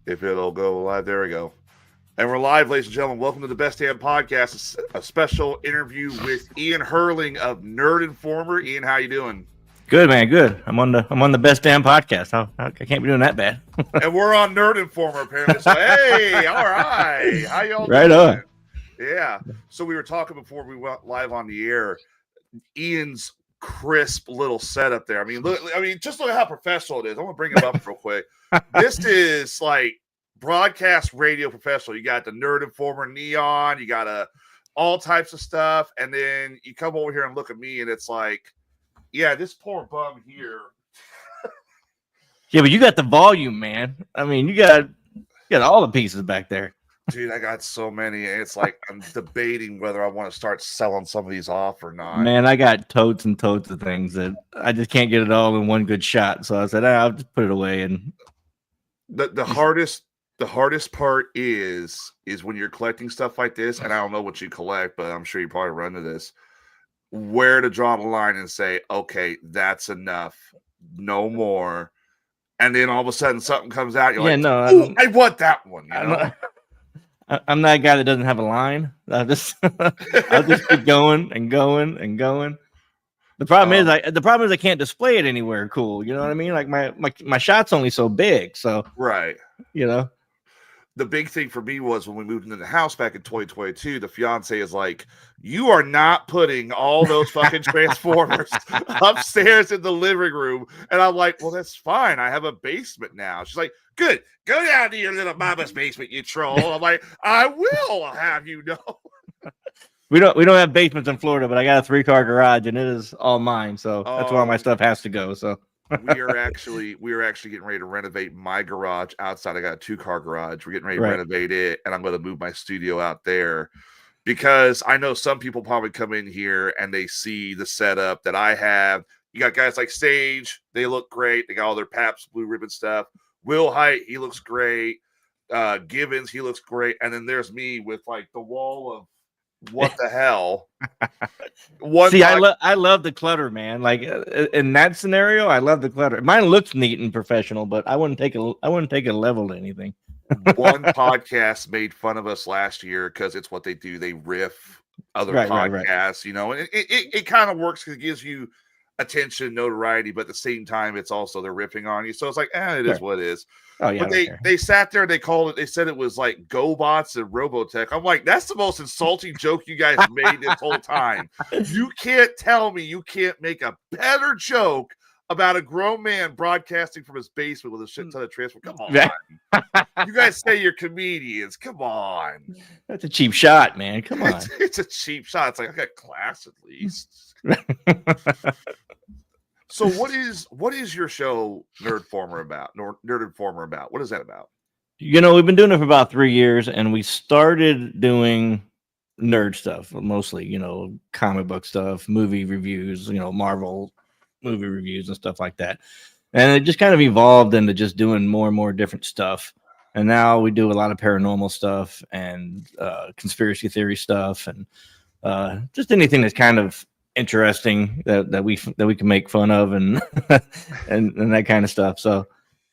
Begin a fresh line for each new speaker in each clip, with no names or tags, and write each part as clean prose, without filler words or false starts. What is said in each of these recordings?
If it'll go live, there we go. And we're live, ladies and gentlemen. Welcome to the Best Damn Podcast, a special interview with Ian Herrling of Nerd Informer. Ian, how you doing?
Good, man. Good. I'm on the Best Damn Podcast. I can't be doing that bad.
And we're on Nerd Informer apparently. So hey, all right, how y'all
right
doing?
on.
Yeah. So we were talking before we went live on the air. Ian's crisp little setup there. I mean, just look at how professional it is. I'm gonna bring it up real quick. This is like broadcast radio professional. You got the Nerd Informer neon, you got all types of stuff, and then you come over here and look at me, and it's like, yeah, this poor bum here.
Yeah, but you got the volume, man. I mean, you got all the pieces back there.
Dude, I got so many. It's like I'm debating whether I want to start selling some of these off or not.
Man, I got totes and totes of things that I just can't get it all in one good shot. So I said, I'll just put it away. And
the hardest part is when you're collecting stuff like this, and I don't know what you collect, but I'm sure you probably run into this, where to draw the line and say, okay, that's enough, no more. And then all of a sudden something comes out, you're I want that one. You know?
I'm that guy that doesn't have a line. I'll just keep going and going and going. The problem is I can't display it anywhere cool. You know what I mean? Like my shot's only so big. So
right.
You know.
The big thing for me was when we moved into the house back in 2022, the fiance is like, you are not putting all those fucking Transformers upstairs in the living room. And I'm like, well, that's fine. I have a basement now. She's like, good. Go down to your little mama's basement, you troll. I'm like, I will have you know.
We don't have basements in Florida, but I got a 3-car garage and it is all mine. So that's why my stuff has to go. So
we are actually getting ready to renovate my garage outside. I got a 2-car garage. We're getting ready to renovate it, and I'm going to move my studio out there because I know some people probably come in here and they see the setup that I have. You got guys like Sage, they look great. They got all their Paps blue ribbon stuff. Will Height, he looks great. Givens, he looks great. And then there's me with like the wall of what the hell.
I love the clutter, man. Like in that scenario, I love the clutter. Mine looks neat and professional, but I wouldn't take a level to anything.
One podcast made fun of us last year because it's what they do. They riff other podcasts, you know, and it kind of works because it gives you attention, notoriety, but at the same time, it's also they're riffing on you. So it's like, it is what it is.
Oh yeah,
but they sat there and they said it was like GoBots and Robotech. I'm like, that's the most insulting joke you guys made this whole time. You can't tell me you can't make a better joke about a grown man broadcasting from his basement with a shit ton of transfer. Come on. You guys say you're comedians. Come on.
That's a cheap shot, man. Come on.
It's a cheap shot. It's like, I got class at least. So what is your show Nerd Informer about? What is that about?
You know, we've been doing it for about 3 years, and we started doing nerd stuff, mostly, you know, comic book stuff, movie reviews, you know, Marvel movie reviews and stuff like that. And it just kind of evolved into just doing more and more different stuff. And now we do a lot of paranormal stuff and conspiracy theory stuff and just anything that's kind of interesting that we can make fun of and and that kind of stuff. So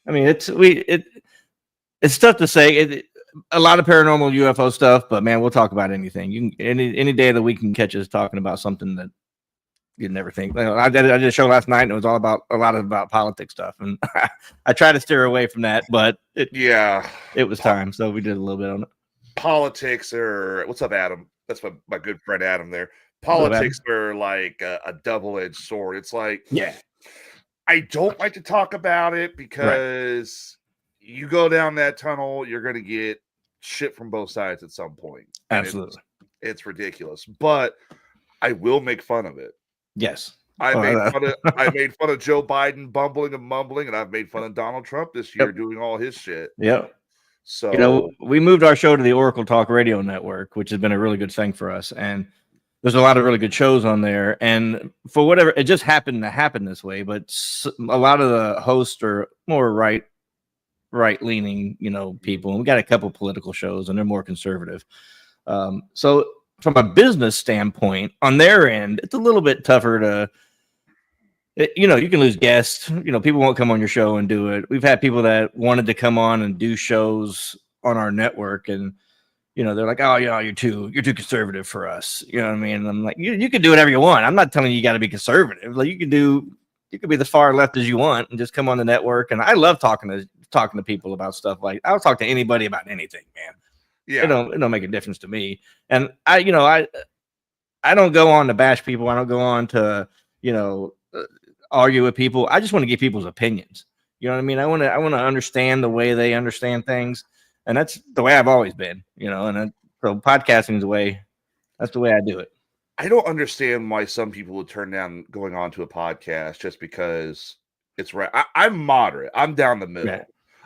I mean it's tough to say. A lot of paranormal UFO stuff, but man, we'll talk about anything. You can any day of the week can catch us talking about something that you'd never think. I did a show last night and it was all about a lot about politics stuff, and I try to steer away from that, but it was time, so we did a little bit on it.
Politics, or what's up, Adam? That's my good friend Adam there. Politics are like a double-edged sword. It's like, I don't like to talk about it because you go down that tunnel, you're going to get shit from both sides at some point.
Absolutely.
It's ridiculous, but I will make fun of it.
Yes.
I made fun of Joe Biden bumbling and mumbling, and I've made fun of Donald Trump this year doing all his shit.
Yep.
So,
you know, we moved our show to the Oracle Talk Radio Network, which has been a really good thing for us. And there's a lot of really good shows on there. And for whatever, it just happened to happen this way. But a lot of the hosts are more right-leaning, you know, people. And we got a couple political shows, and they're more conservative. So from a business standpoint, on their end, it's a little bit tougher you know, you can lose guests. You know, people won't come on your show and do it. We've had people that wanted to come on and do shows on our network, and you know, they're like, "Oh, yeah, you're too conservative for us." You know what I mean? And I'm like, you can do whatever you want. I'm not telling you got to be conservative. Like you can be the far left as you want and just come on the network. And I love talking to people about stuff. Like I'll talk to anybody about anything, man.
Yeah.
It don't make a difference to me. And I don't go on to bash people. I don't go on to, you know, argue with people. I just want to get people's opinions. You know what I mean? I want to understand the way they understand things, and that's the way I've always been. You know, so podcasting is the way. That's the way I do it.
I don't understand why some people would turn down going on to a podcast just because it's right. I'm moderate. I'm down the middle.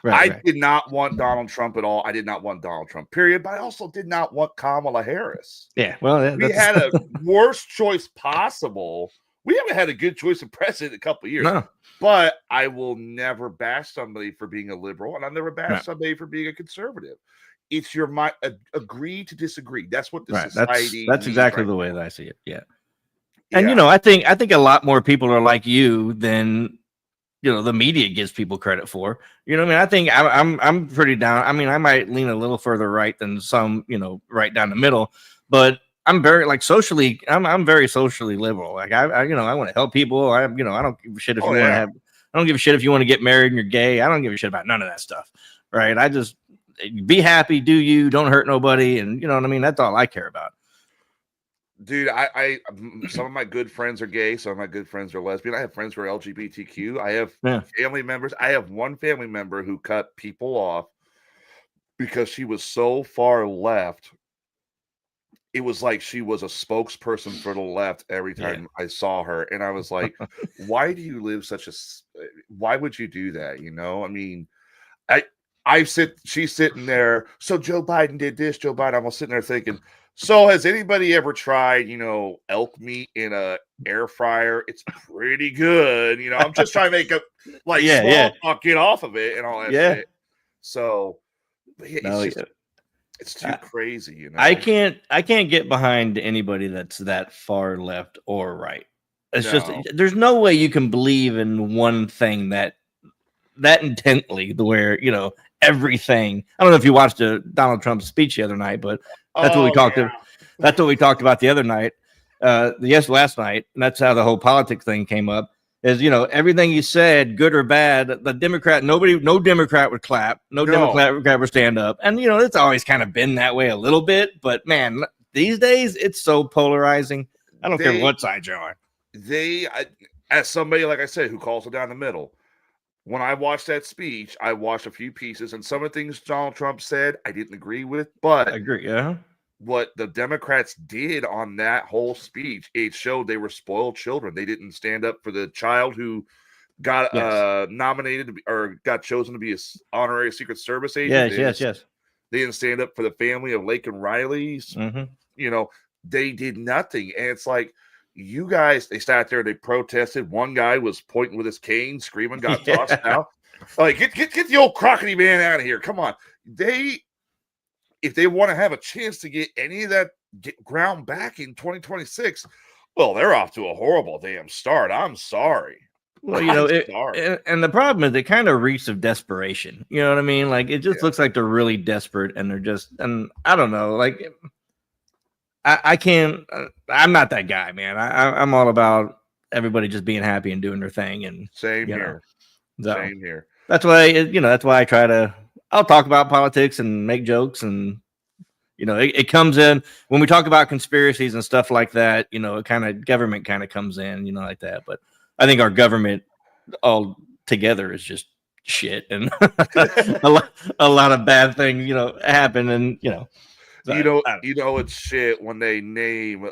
I did not want Donald Trump at all. I did not want Donald Trump, period. But I also did not want Kamala Harris.
Yeah, well,
we had a worst choice possible. We haven't had a good choice of president in a couple of years.
No.
But I will never bash somebody for being a liberal, and I'll never bash somebody for being a conservative. It's your mind. Agree to disagree. That's what the society.
That's exactly the way that I see it. Yeah. And you know, I think a lot more people are like you than the media gives people credit for. You know what I mean? I think I'm pretty down. I mean, I might lean a little further right than some, right down the middle, but I'm very socially. I'm very socially liberal. Like I want to help people. I don't give a shit if you want to have. I don't give a shit if you want to get married and you're gay. I don't give a shit about none of that stuff. Right? I just be happy, do you, don't hurt nobody, and you know what I mean. That's all I care about.
Dude, I some of my good friends are gay, some of my good friends are lesbian. I have friends who are LGBTQ. I have family members. I have one family member who cut people off because she was so far left. It was like she was a spokesperson for the left every time I saw her. And I was like, why do you live why would you do that? I mean, she's sitting there. So Joe Biden did this, Joe Biden. I'm sitting there thinking, so has anybody ever tried, elk meat in a air fryer? It's pretty good. I'm just trying to make a small get off of it and all that shit. So it's too crazy,
I can't get behind anybody that's that far left or right. It's just there's no way you can believe in one thing that intently, where everything. I don't know if you watched Donald Trump's speech the other night, but that's what we talked about. That's what we talked about the other night. Last night, and that's how the whole politics thing came up. Is everything you said, good or bad, no Democrat would clap, no Democrat would stand up, and it's always kind of been that way a little bit. But man, these days it's so polarizing. I don't care what side you're on.
As somebody like I said who calls it down the middle. When I watched that speech, I watched a few pieces, and some of the things Donald Trump said I didn't agree with, but
I agree. Yeah.
What the Democrats did on that whole speech, it showed they were spoiled children. They didn't stand up for the child who got nominated to be, or got chosen to be an honorary Secret Service agent.
Yes.
They didn't stand up for the family of Lake and Riley's.
Mm-hmm.
They did nothing, and it's like, you guys, they sat there, they protested. One guy was pointing with his cane, screaming, got tossed out. Like, get the old crocodile man out of here. Come on. If they want to have a chance to get any of that ground back in 2026, well, they're off to a horrible damn start. I'm sorry.
Well, and the problem is it kind of reeks of desperation. You know what I mean? Like, it just looks like they're really desperate, and and I don't know, like, I can't. I'm not that guy, man. I'm all about everybody just being happy and doing their thing. And
same here. Same here.
That's why that's why I try to. I'll talk about politics and make jokes, and it comes in when we talk about conspiracies and stuff like that. Government kind of comes in, like that. But I think our government all together is just shit, and a lot of bad things happen, and
it's shit when they name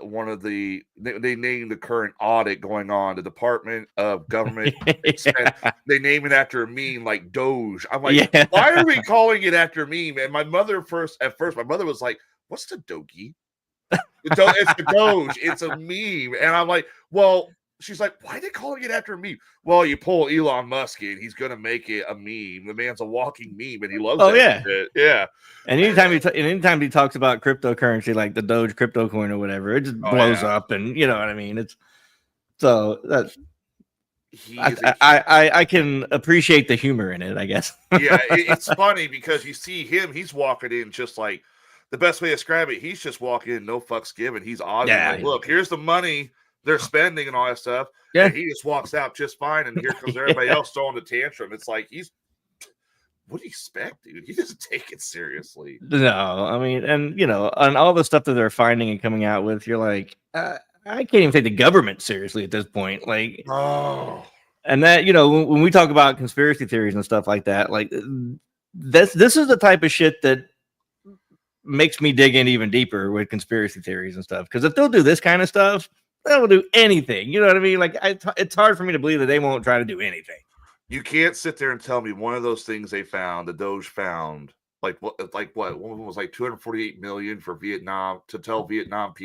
they name the current audit going on, the Department of Government Expense. They name it after a meme like Doge. I'm like, why are we calling it after a meme? And my mother my mother was like, what's the Dogie? It's the Doge. It's a meme. And I'm like, well, she's like, why are they calling it after a meme? Well, you pull Elon Musk in, he's going to make it a meme. The man's a walking meme, and he loves it. Yeah.
And anytime he talks about cryptocurrency, like the Doge crypto coin or whatever, it just blows up, and you know what I mean. It's so that's
he is
I can appreciate the humor in it, I guess.
Yeah, it's funny because you see him, he's walking in just like the best way to describe it, he's just walking in, no fucks given. He's ogling like, look, here's the money they're spending and all that stuff.
Yeah.
And he just walks out just fine. And here comes everybody else throwing the tantrum. It's like what do you expect, dude? He doesn't take it seriously.
No, I mean, and and all the stuff that they're finding and coming out with, you're like, I can't even take the government seriously at this point. Like,
oh.
And that, when we talk about conspiracy theories and stuff like that, like this is the type of shit that makes me dig in even deeper with conspiracy theories and stuff. Because if they'll do this kind of stuff, they'll do anything. You know what I mean? Like, it's hard for me to believe that they won't try to do anything.
You can't sit there and tell me one of those things they found, the Doge found, like what? One of them was like 248 million for Vietnam to tell Vietnamese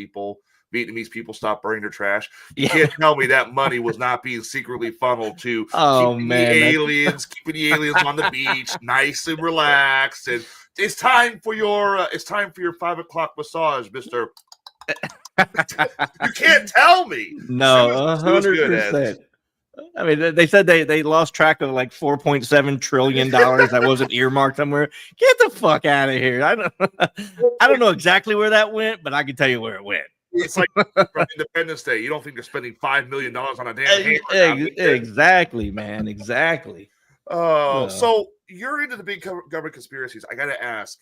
people stop burning their trash. You can't tell me that money was not being secretly funneled to keeping the aliens on the beach, nice and relaxed. And it's time for your 5 o'clock massage, Mister. You can't tell me.
No, 100%. I mean, they said they lost track of like $4.7 trillion that wasn't earmarked somewhere. Get the fuck out of here! I don't know exactly where that went, but I can tell you where it went.
It's like from Independence Day. You don't think they're spending $5 million on a damn hammer?
Exactly, man. Exactly.
Oh, so you're into the big government conspiracies. I got to ask,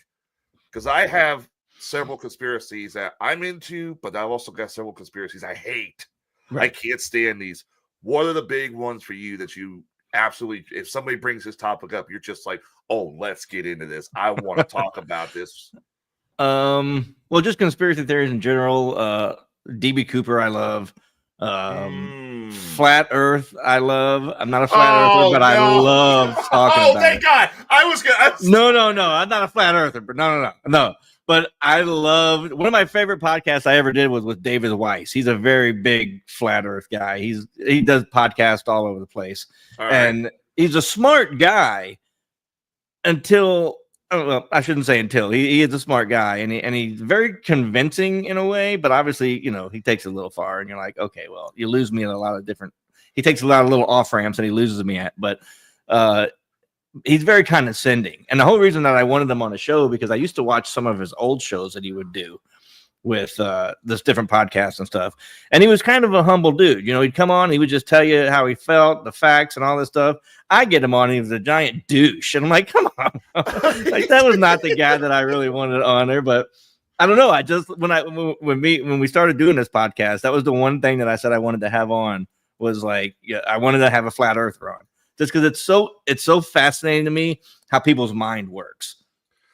because I have several conspiracies that I'm into, but I've also got several conspiracies I hate. Right. I can't stand these. What are the big ones for you that you absolutely, if somebody brings this topic up, you're just like, oh, let's get into this. I want to talk about this.
Well, just conspiracy theories in general. DB Cooper, I love. Flat Earth, I love. I'm not a flat earther, but I love talking about it. Oh, thank
God.
No, I'm not a flat earther, but no. But I love, one of my favorite podcasts I ever did was with David Weiss. He's a very big flat earth guy. He does podcasts all over the place. And he's a smart guy until, well, I shouldn't say until. He is a smart guy, and he's very convincing in a way, but obviously, he takes it a little far, and you're like, okay, well, you lose me in a lot of different, he takes a lot of little off ramps and he loses me at, but he's very condescending. And the whole reason that I wanted him on the show, because I used to watch some of his old shows that he would do with this different podcasts and stuff. And he was kind of a humble dude. He'd come on, he would just tell you how he felt, the facts and all this stuff. I get him on, he was a giant douche. And I'm like, come on. Like, that was not the guy that I really wanted on there. But I don't know. I just, when we started doing this podcast, that was the one thing that I said I wanted to have on, was like, yeah, I wanted to have a flat earther on. Just because it's so fascinating to me how people's mind works.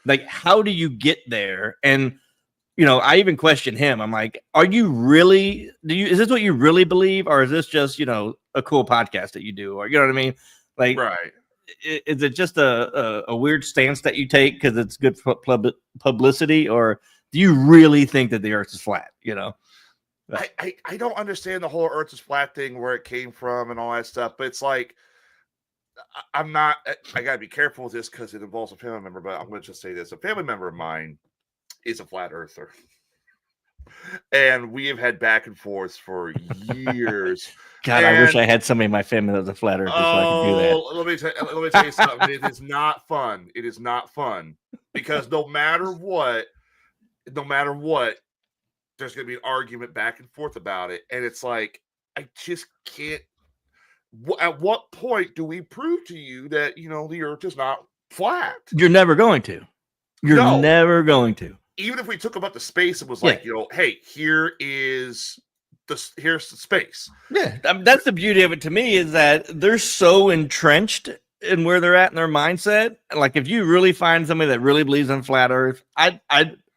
Like, how do you get there? And I even question him. I'm like, are you really? Is this what you really believe, or is this just a cool podcast that you do, or you know what I mean? Like, right? Is it just a weird stance that you take because it's good publicity, or do you really think that the Earth is flat?
I don't understand the whole Earth is flat thing, where it came from, and all that stuff. But it's like, I got to be careful with this because it involves a family member, but I'm going to just say this. A family member of mine is a flat earther. And we have had back and forth for years.
God, I wish I had somebody in my family that was a flat earther so I could do
that. Let me tell you something. It is not fun. It is not fun. Because no matter what, there's going to be an argument back and forth about it. And it's like, I just can't. At what point do we prove to you that the Earth is not flat?
You're never going to. You're never going to.
Even if we took about the space, it was like, hey, here's the space.
Yeah, I mean, that's the beauty of it to me, is that they're so entrenched in where they're at in their mindset. Like, if you really find somebody that really believes in flat Earth, I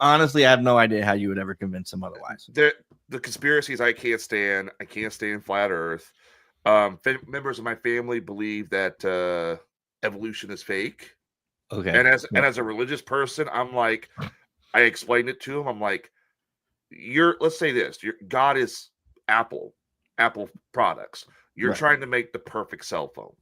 honestly have no idea how you would ever convince them otherwise.
The conspiracies I can't stand. I can't stand flat Earth. Members of my family believe that evolution is fake.
Okay.
And as a religious person, I'm like, I explained it to him. I'm like, let's say this, God is Apple products. You're trying to make the perfect cell phone.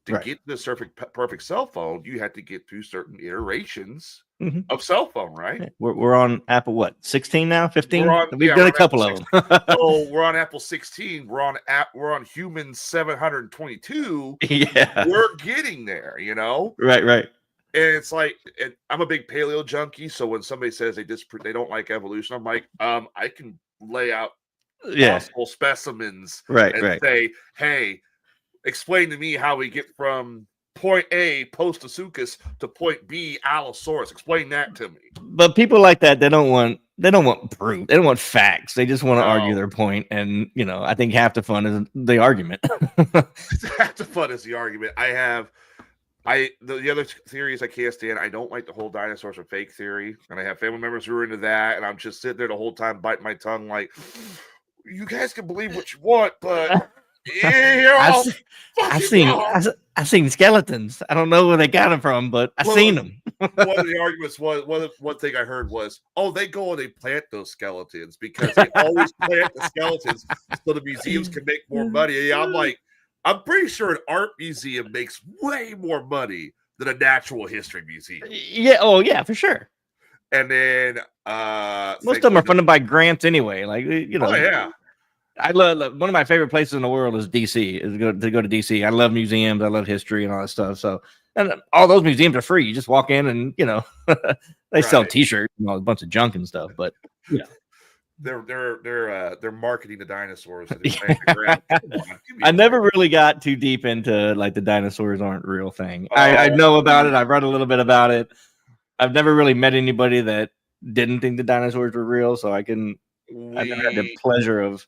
To get the perfect cell phone, you had to get through certain iterations of cell phone, right?
We're on Apple, what, 16 now, 15? We've done
we're
a
on
couple
Apple
of them.
So we're on Apple 16. We're on human 722.
Yeah.
We're getting there, you know.
Right.
And it's like, and I'm a big paleo junkie, so when somebody says they don't like evolution, I'm like, I can lay out possible specimens and say, hey, explain to me how we get from point A, Postosuchus, to point B, Allosaurus. Explain that to me.
But people like that, they don't want proof. They don't want facts. They just want to argue their point. And I think half the fun is the argument.
Half the fun is the argument. The other theories I can't stand. I don't like the whole dinosaurs are fake theory, and I have family members who are into that, and I'm just sitting there the whole time biting my tongue like, you guys can believe what you want, but
I've seen skeletons. I don't know where they got them from, but I've seen them.
One of the arguments was one thing I heard was, they go and they plant those skeletons because they always plant the skeletons so the museums can make more money. And I'm like, I'm pretty sure an art museum makes way more money than a natural history museum.
Yeah. Oh, yeah, for sure.
And then
most of them are funded by grants anyway. Like,
Oh yeah.
I love one of my favorite places in the world is DC. Is to go to DC. I love museums. I love history and all that stuff. So, and all those museums are free. You just walk in and they sell T-shirts and a bunch of junk and stuff. But
they're marketing the dinosaurs.
I never really got too deep into like the dinosaurs aren't real thing. I know about it. I've read a little bit about it. I've never really met anybody that didn't think the dinosaurs were real. So I never had the pleasure of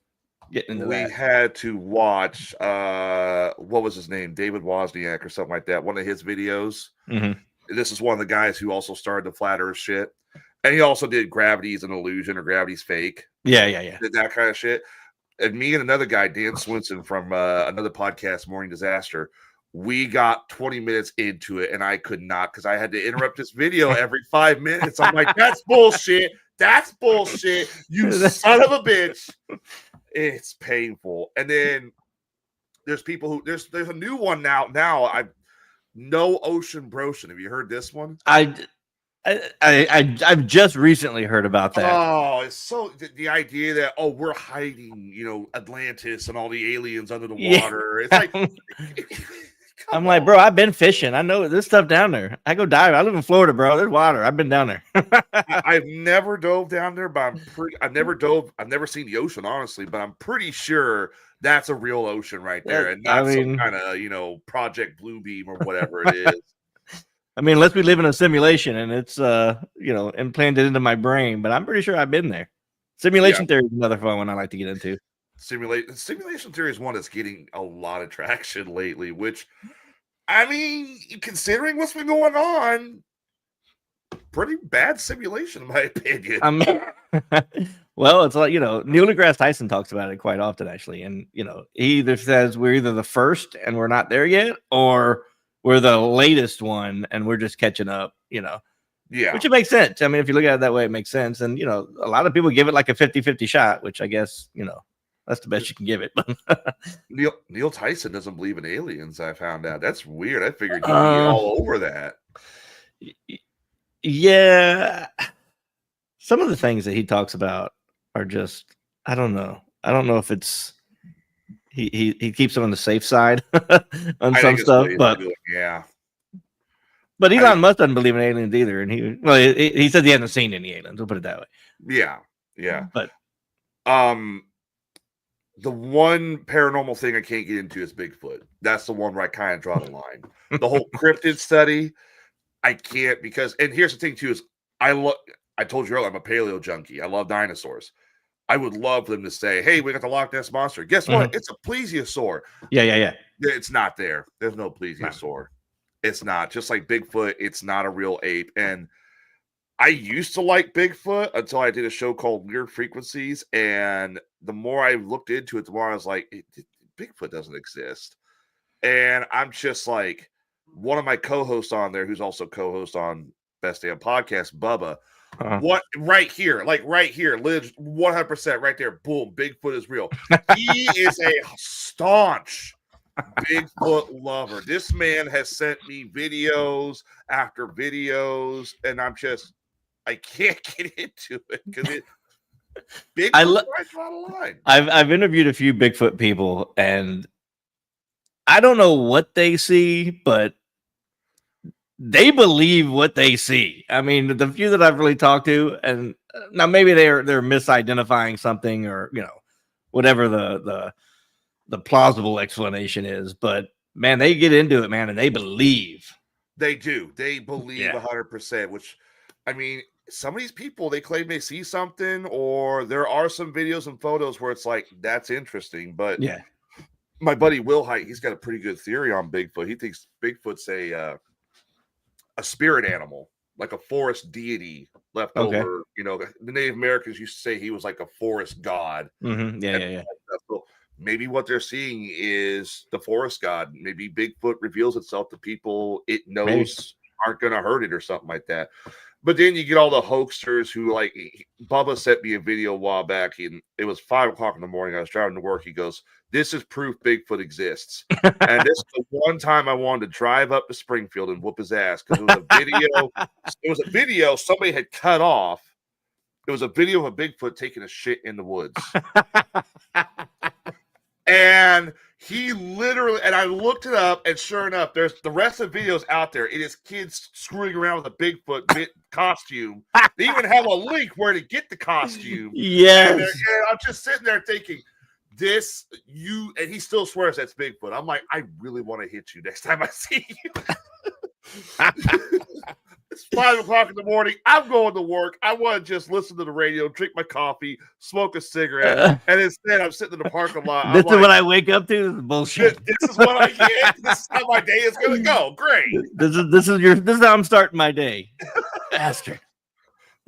getting into that.
We had to watch what was his name, David Wozniak or something like that, one of his videos. This is one of the guys who also started the flat earth shit, and he also did gravity's an illusion or gravity's fake.
Yeah
Did that kind of shit. And me and another guy, Dan Swinson from another podcast, Morning Disaster, we got 20 minutes into it and I could not, because I had to interrupt this video every 5 minutes. I'm like, that's bullshit, you son of a bitch. It's painful. And then there's people who there's a new one now. I No Ocean Brocean. Have you heard this one?
I've just recently heard about that.
Oh, it's so the idea that we're hiding, Atlantis and all the aliens under the water. It's like
I'm like, bro, I've been fishing. I know there's stuff down there. I go dive. I live in Florida, bro. There's water. I've been down there.
I've never dove down there, but I've never seen the ocean, honestly, but I'm pretty sure that's a real ocean right there, and not some kind of, Project Bluebeam or whatever it is.
I mean, unless we live in a simulation and it's implanted into my brain, but I'm pretty sure I've been there. Simulation theory is another fun one I like to get into.
Simulation theory is one that's getting a lot of traction lately, which, I mean, considering what's been going on, pretty bad simulation in my opinion.
Well, it's like, Neil deGrasse Tyson talks about it quite often, actually. And, he either says we're either the first and we're not there yet, or we're the latest one and we're just catching up, Yeah.
Which
it makes sense. I mean, if you look at it that way, it makes sense. And, a lot of people give it like a 50-50 shot, which I guess, that's the best you can give it.
Neil Tyson doesn't believe in aliens, I found out. That's weird. I figured he'd be all over that.
Yeah. Some of the things that he talks about are just, I don't know. I don't know if it's he keeps it on the safe side on some stuff, but
yeah.
But Elon Musk doesn't believe in aliens either, and he said he hasn't seen any aliens. We'll put it that way.
Yeah.
But
the one paranormal thing I can't get into is Bigfoot. That's the one where I kind of draw the line. The whole cryptid study, I can't, because, and here's the thing too, is I told you earlier, I'm a paleo junkie. I love dinosaurs. I would love them to say, hey, we got the Loch Ness Monster. Guess what? It's a plesiosaur.
Yeah.
It's not there. There's no plesiosaur. It's not. Just like Bigfoot, it's not a real ape. And I used to like Bigfoot until I did a show called Weird Frequencies. And the more I looked into it, the more I was like, Bigfoot doesn't exist. And I'm just like, one of my co-hosts on there, who's also co-host on Best Damn Podcast, Bubba, what right here, lives 100% right there. Boom, Bigfoot is real. He is a staunch Bigfoot lover. This man has sent me videos after videos, and I can't get into it because Bigfoot's right on the line.
I've interviewed a few Bigfoot people, and I don't know what they see, but they believe what they see. I mean, the few that I've really talked to, and now maybe they're misidentifying something, or whatever the plausible explanation is, but man, they get into it, man, and they believe.
They do. They believe 100%, which, I mean, some of these people, they claim they see something, or there are some videos and photos where it's like, that's interesting. But my buddy Will Height, he's got a pretty good theory on Bigfoot. He thinks Bigfoot's a spirit animal, like a forest deity left over. The Native Americans used to say he was like a forest god.
Yeah.
So maybe what they're seeing is the forest god. Maybe Bigfoot reveals itself to people it knows aren't going to hurt it or something like that. But then you get all the hoaxers who, like, Bubba sent me a video a while back. It was 5 o'clock in the morning. I was driving to work. He goes, "This is proof Bigfoot exists." And this is the one time I wanted to drive up to Springfield and whoop his ass, because it was a video. It was a video somebody had cut off. It was a video of a Bigfoot taking a shit in the woods. And he literally, and I looked it up, and sure enough, there's the rest of the videos out there. It is kids screwing around with a Bigfoot costume. They even have a link where to get the costume.
Yes.
And I'm just sitting there thinking, and he still swears that's Bigfoot. I'm like, I really want to hit you next time I see you. It's 5 o'clock in the morning. I'm going to work. I want to just listen to the radio, drink my coffee, smoke a cigarette, and instead I'm sitting in the parking lot.
This is what I wake up to. This is bullshit.
This is what I get. This is how my day is going to go. Great.
This is how I'm starting my day. Bastard.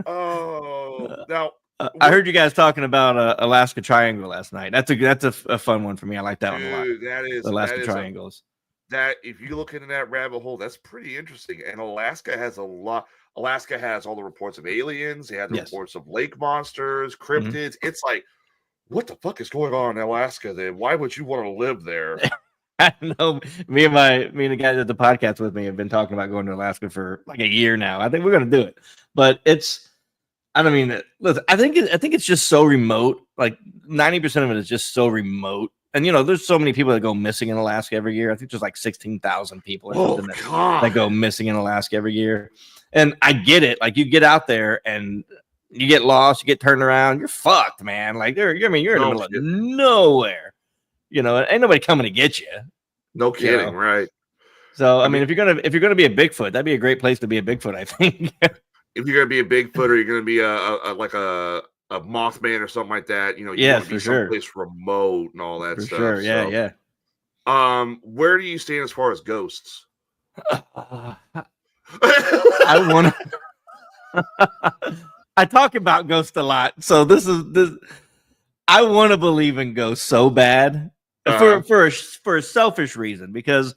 Oh, now
I heard you guys talking about Alaska Triangle last night. That's a fun one for me. I like that one a lot.
That is
Alaska Triangles.
That if you look into that rabbit hole, that's pretty interesting. And Alaska has a lot. Alaska has all the reports of aliens. They have the reports of lake monsters, cryptids. It's like, what the fuck is going on in Alaska? Then why would you want to live there?
I know. Me and the guys at the podcast with me have been talking about going to Alaska for like a year now. I think we're going to do it, but I mean, listen, I think it's just so remote. Like 90% of it is just so remote. And, there's so many people that go missing in Alaska every year. I think there's like 16,000 people or something that go missing in Alaska every year. And I get it. Like, you get out there and you get lost, you get turned around, you're fucked, man. Like, you're in the middle of nowhere. Ain't nobody coming to get you.
No kidding, right?
So, I mean, if you're gonna be a Bigfoot, that'd be a great place to be a Bigfoot, I think.
If you're gonna be a Bigfoot, or you're gonna be a Mothman or something like that, you want to be someplace remote and all that stuff.
Sure, yeah.
Where do you stand as far as ghosts?
I want to. I talk about ghosts a lot, so this. I want to believe in ghosts so bad for a selfish reason, because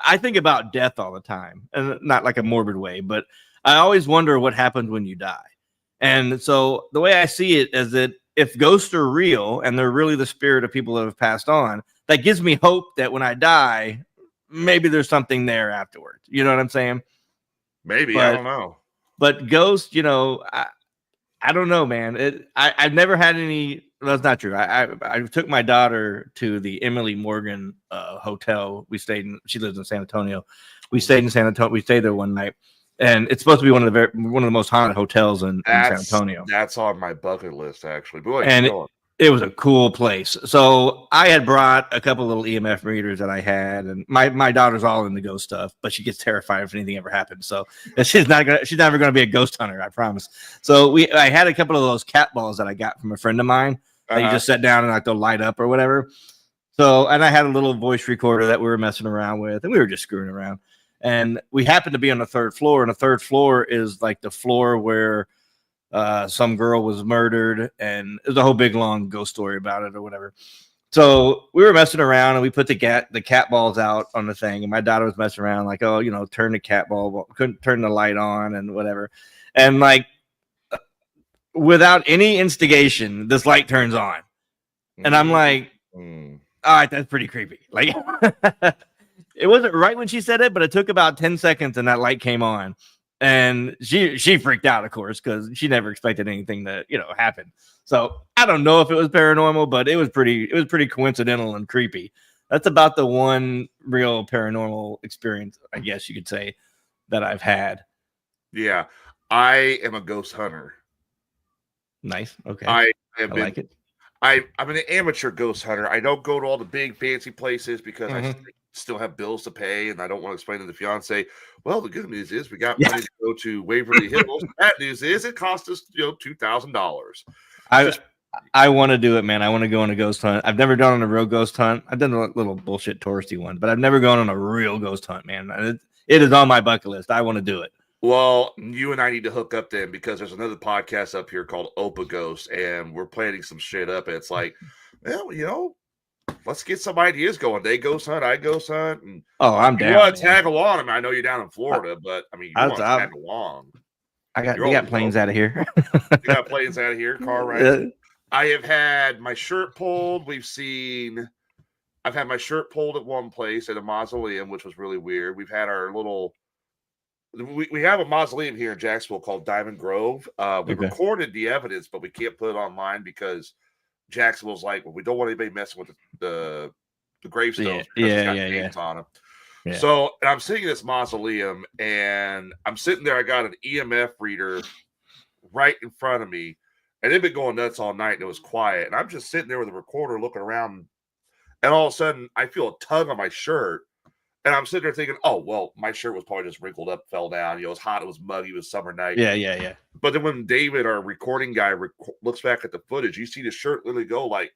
I think about death all the time, and not like a morbid way, but I always wonder what happens when you die. And so the way I see it is that if ghosts are real and they're really the spirit of people that have passed on, that gives me hope that when I die, maybe there's something there afterwards. You know what I'm saying?
Maybe. I don't know.
But ghosts, I don't know, man. I've never had any. That's not true. I took my daughter to the Emily Morgan hotel. She lives in San Antonio. We stayed in San Antonio. We stayed there one night. And it's supposed to be one of the most haunted hotels in San Antonio.
That's on my bucket list, actually.
It was a cool place. So I had brought a couple little EMF meters that I had, and my daughter's all into ghost stuff, but she gets terrified if anything ever happens. So she's never gonna be a ghost hunter, I promise. So I had a couple of those cat balls that I got from a friend of mine that you just set down and like they'll light up or whatever. So, and I had a little voice recorder that we were messing around with, and we were just screwing around. And we happened to be on the 3rd floor, and the 3rd floor is like the floor where some girl was murdered, and there's a whole big long ghost story about it or whatever. So we were messing around, and we put the cat balls out on the thing, and my daughter was messing around like, turn the cat ball, couldn't turn the light on and whatever. And like, without any instigation, this light turns on. And I'm like, all right, that's pretty creepy. Like, it wasn't right when she said it, but it took about 10 seconds and that light came on. And she freaked out, of course, because she never expected anything to, happen. So I don't know if it was paranormal, but it was pretty coincidental and creepy. That's about the one real paranormal experience, I guess you could say, that I've had.
Yeah. I am a ghost hunter.
Nice. Okay.
I
like it.
I'm an amateur ghost hunter. I don't go to all the big fancy places because I still have bills to pay, and I don't want to explain to the fiance. Well, the good news is we got money to go to Waverly Hills. Bad news is it cost us $2,000.
I want to do it, man. I want to go on a ghost hunt. I've never gone on a real ghost hunt. I've done a little bullshit touristy one, but I've never gone on a real ghost hunt, man. It is on my bucket list. I want to do it.
Well, you and I need to hook up then because there's another podcast up here called Opa Ghost, and we're planning some shit up. And it's like, well, let's get some ideas going. They ghost hunt, I ghost hunt. And
I'm down.
You want to tag along? I mean, I know you're down in Florida, but I mean, you want to tag along.
We got planes out of here.
You got planes out of here, car rides. I have had my shirt pulled. I've had my shirt pulled at one place at a mausoleum, which was really weird. We've had our little. We have a mausoleum here in Jacksonville called Diamond Grove. We recorded the evidence, but we can't put it online because Jacksonville's like, well, we don't want anybody messing with the gravestones because it's got names on them. Yeah. So I'm sitting in this mausoleum, and I'm sitting there. I got an EMF reader right in front of me, and it'd been going nuts all night, and it was quiet. And I'm just sitting there with a recorder looking around, and all of a sudden, I feel a tug on my shirt. And I'm sitting there thinking, oh, well, my shirt was probably just wrinkled up, fell down. It was hot. It was muggy. It was summer night.
Yeah.
But then when David, our recording guy, looks back at the footage, you see the shirt literally go like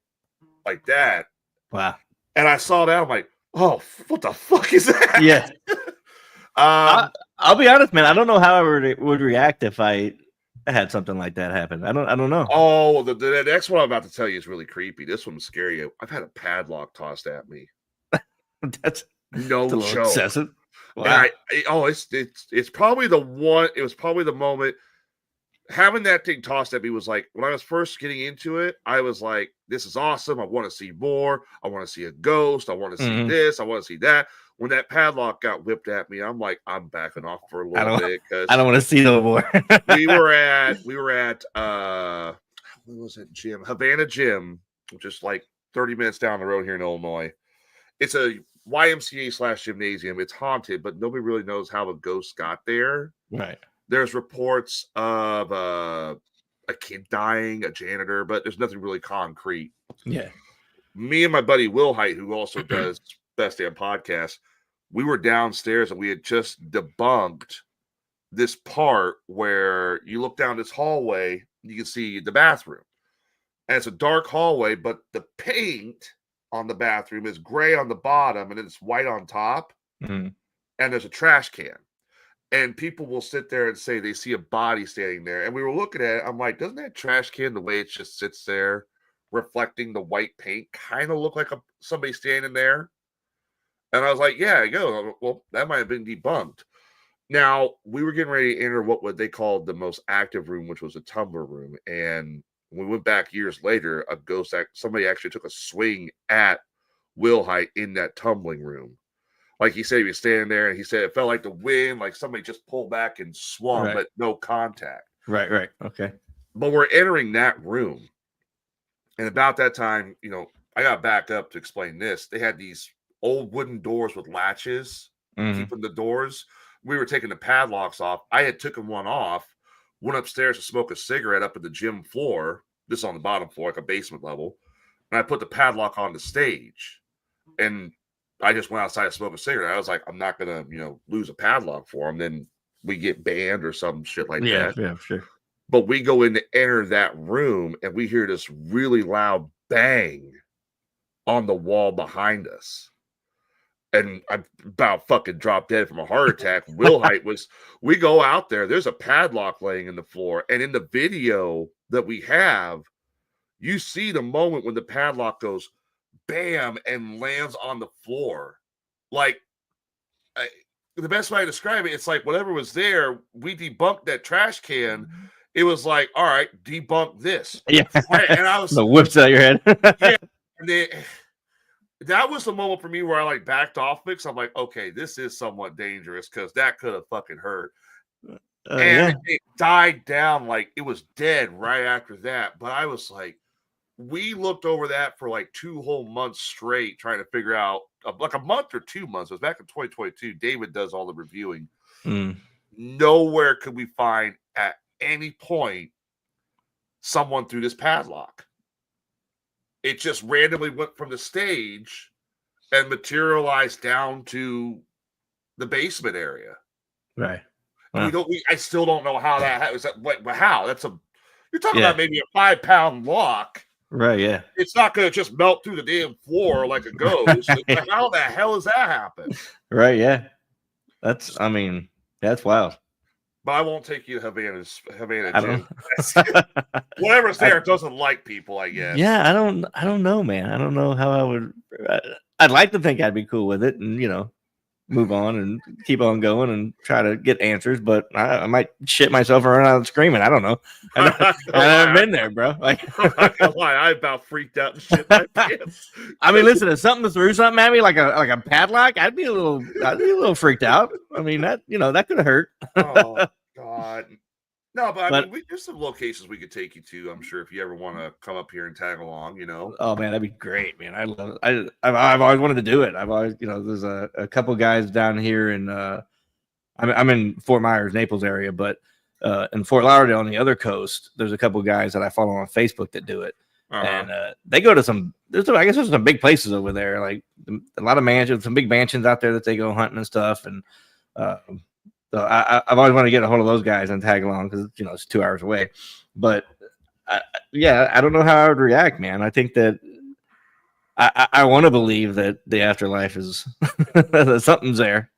that.
Wow.
And I saw that. I'm like, oh, what the fuck is that?
Yeah. I'll be honest, man. I don't know how I would react if I had something like that happen. I don't know.
Oh, the next one I'm about to tell you is really creepy. This one's scary. I've had a padlock tossed at me.
That's
no joke.
Excessive. Wow.
It's probably the one. It was probably the moment having that thing tossed at me was like when I was first getting into it. I was like, "This is awesome. I want to see more. I want to see a ghost. I want to see this. I want to see that." When that padlock got whipped at me, I'm like, I'm backing off for a little bit because
I don't want to see no more.
we were at what was it, Gym? Havana Gym, which is like 30 minutes down the road here in Illinois. It's a YMCA/gymnasium. It's haunted, but nobody really knows how the ghost got there.
Right.
There's reports of a kid dying, a janitor, but there's nothing really concrete.
Yeah.
Me and my buddy Will Height, who also does Best Damn Podcast, we were downstairs and we had just debunked this part where you look down this hallway, you can see the bathroom. And it's a dark hallway, but the paint on the bathroom is gray on the bottom and then it's white on top.
Mm-hmm.
And there's a trash can. And people will sit there and say they see a body standing there. And we were looking at it. I'm like, doesn't that trash can, the way it just sits there, reflecting the white paint, kind of look like somebody standing there? And I was like, yeah, I go, well, that might have been debunked. Now, we were getting ready to enter what they called the most active room, which was a tumbler room. And when we went back years later, somebody actually took a swing at Will Height in that tumbling room. Like he said, he was standing there and he said it felt like the wind, like somebody just pulled back and swung, but no contact.
Right. Okay.
But we're entering that room. And about that time, I got back up to explain this. They had these old wooden doors with latches, keeping the doors. We were taking the padlocks off. I had taken one off, went upstairs to smoke a cigarette up at the gym floor, this on the bottom floor, like a basement level. And I put the padlock on the stage. And I just went outside to smoke a cigarette. I was like, I'm not going to, lose a padlock for them. Then we get banned or some shit like that.
Yeah, sure.
But we go in to enter that room and we hear this really loud bang on the wall behind us. And I about fucking dropped dead from a heart attack. Will Height we go out there. There's a padlock laying in the floor. And in the video that we have, you see the moment when the padlock goes bam and lands on the floor. Like, the best way to describe it, it's like whatever was there, we debunked that trash can. It was like, all right, debunk this.
Yeah.
And I was
the whips out your head.
Yeah. And that was the moment for me where I like backed off because I'm like, okay, this is somewhat dangerous because that could have fucking hurt. And
Yeah.
it died down, like it was dead right after that. But I was like, we looked over that for like 2 whole months straight, trying to figure out like a month or 2 months. It was back in 2022. David does all the reviewing. Nowhere could we find at any point someone through this padlock. It just randomly went from the stage and materialized down to the basement area.
Right.
Wow. I still don't know how that happens. How? You're talking about maybe a 5-pound lock.
Right, yeah.
It's not going to just melt through the damn floor like a ghost. How the hell does that happen?
Right, yeah. That's wild.
But I won't take you to Havana
I
Gym.
don't.
Whatever's there doesn't like people, I guess.
Yeah, I don't know, man. I don't know how I would. I'd like to think I'd be cool with it, and move on and keep on going and try to get answers. But I might shit myself and run out screaming. I don't know. I've never been there, bro. Like,
I'm not gonna lie, I about freaked out and shit my pants.
I mean, listen, if something threw something at me like a padlock, I'd be a little freaked out. I mean, that could have hurt.
Oh God. No, but I mean, there's some locations we could take you to. I'm sure if you ever want to come up here and tag along,
Oh man, that'd be great, man. I love it. I've always wanted to do it. I've always, there's a couple guys down here in I'm in Fort Myers, Naples area, but in Fort Lauderdale on the other coast, there's a couple guys that I follow on Facebook that do it, and they go to I guess there's some big places over there, like a lot of mansions, some big mansions out there that they go hunting and stuff, and so I've always wanted to get a hold of those guys and tag along because it's 2 hours away. But I don't know how I would react, man. I think that I want to believe that the afterlife is that something's there.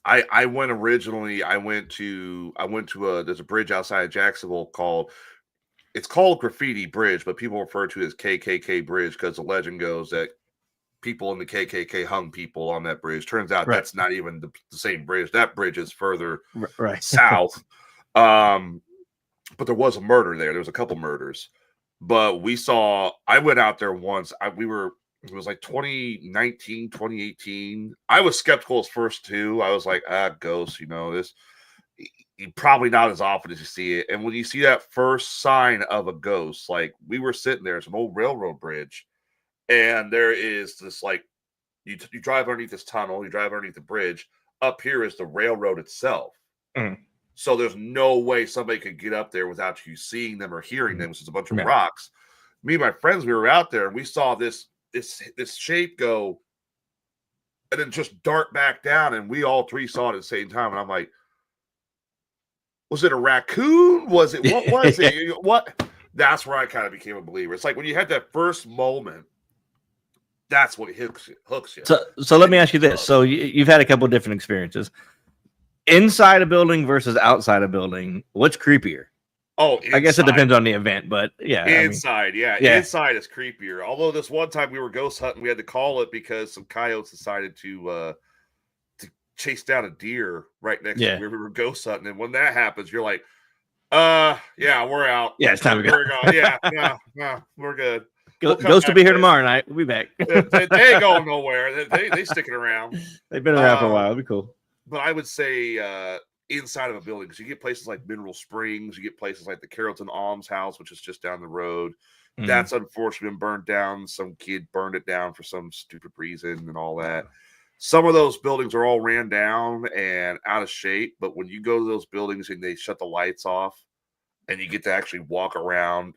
I went originally. I went to there's a bridge outside of Jacksonville it's called Graffiti Bridge, but people refer to it as KKK Bridge because the legend goes that people in the KKK hung people on that bridge. Turns out that's not even the same bridge. That bridge is further south. But there was a murder there. There was a couple murders. But I went out there once. It was like 2019, 2018. I was skeptical at first too. I was like, ghosts, this probably not as often as you see it. And when you see that first sign of a ghost, like we were sitting there, it's an old railroad bridge. And there is this, like, you drive underneath this tunnel, you drive underneath the bridge. Up here is the railroad itself. So there's no way somebody could get up there without you seeing them or hearing them. It's a bunch of rocks. Me and my friends, we were out there and we saw this shape go and then just dart back down. And we all three saw it at the same time. And I'm like, was it a raccoon? What was it? What? That's where I kind of became a believer. It's like when you had that first moment, that's what hooks you.
So let me ask you this. So you've had a couple of different experiences. Inside a building versus outside a building, what's creepier?
Oh, inside.
I guess it depends on the event, but yeah.
Inside, Inside is creepier. Although this one time we were ghost hunting, we had to call it because some coyotes decided to chase down a deer right next to where we were ghost hunting. And when that happens, you're like, we're out.
Yeah, it's time to go.
We're gone. Yeah, we're good.
Ghost will be here tomorrow night. We'll be back.
they ain't going nowhere. They sticking around.
They've been around for a while. It'll be cool.
But I would say inside of a building, because you get places like Mineral Springs, you get places like the Carrollton Alms House, which is just down the road. That's unfortunately been burned down. Some kid burned it down for some stupid reason and all that. Some of those buildings are all ran down and out of shape. But when you go to those buildings and they shut the lights off and you get to actually walk around,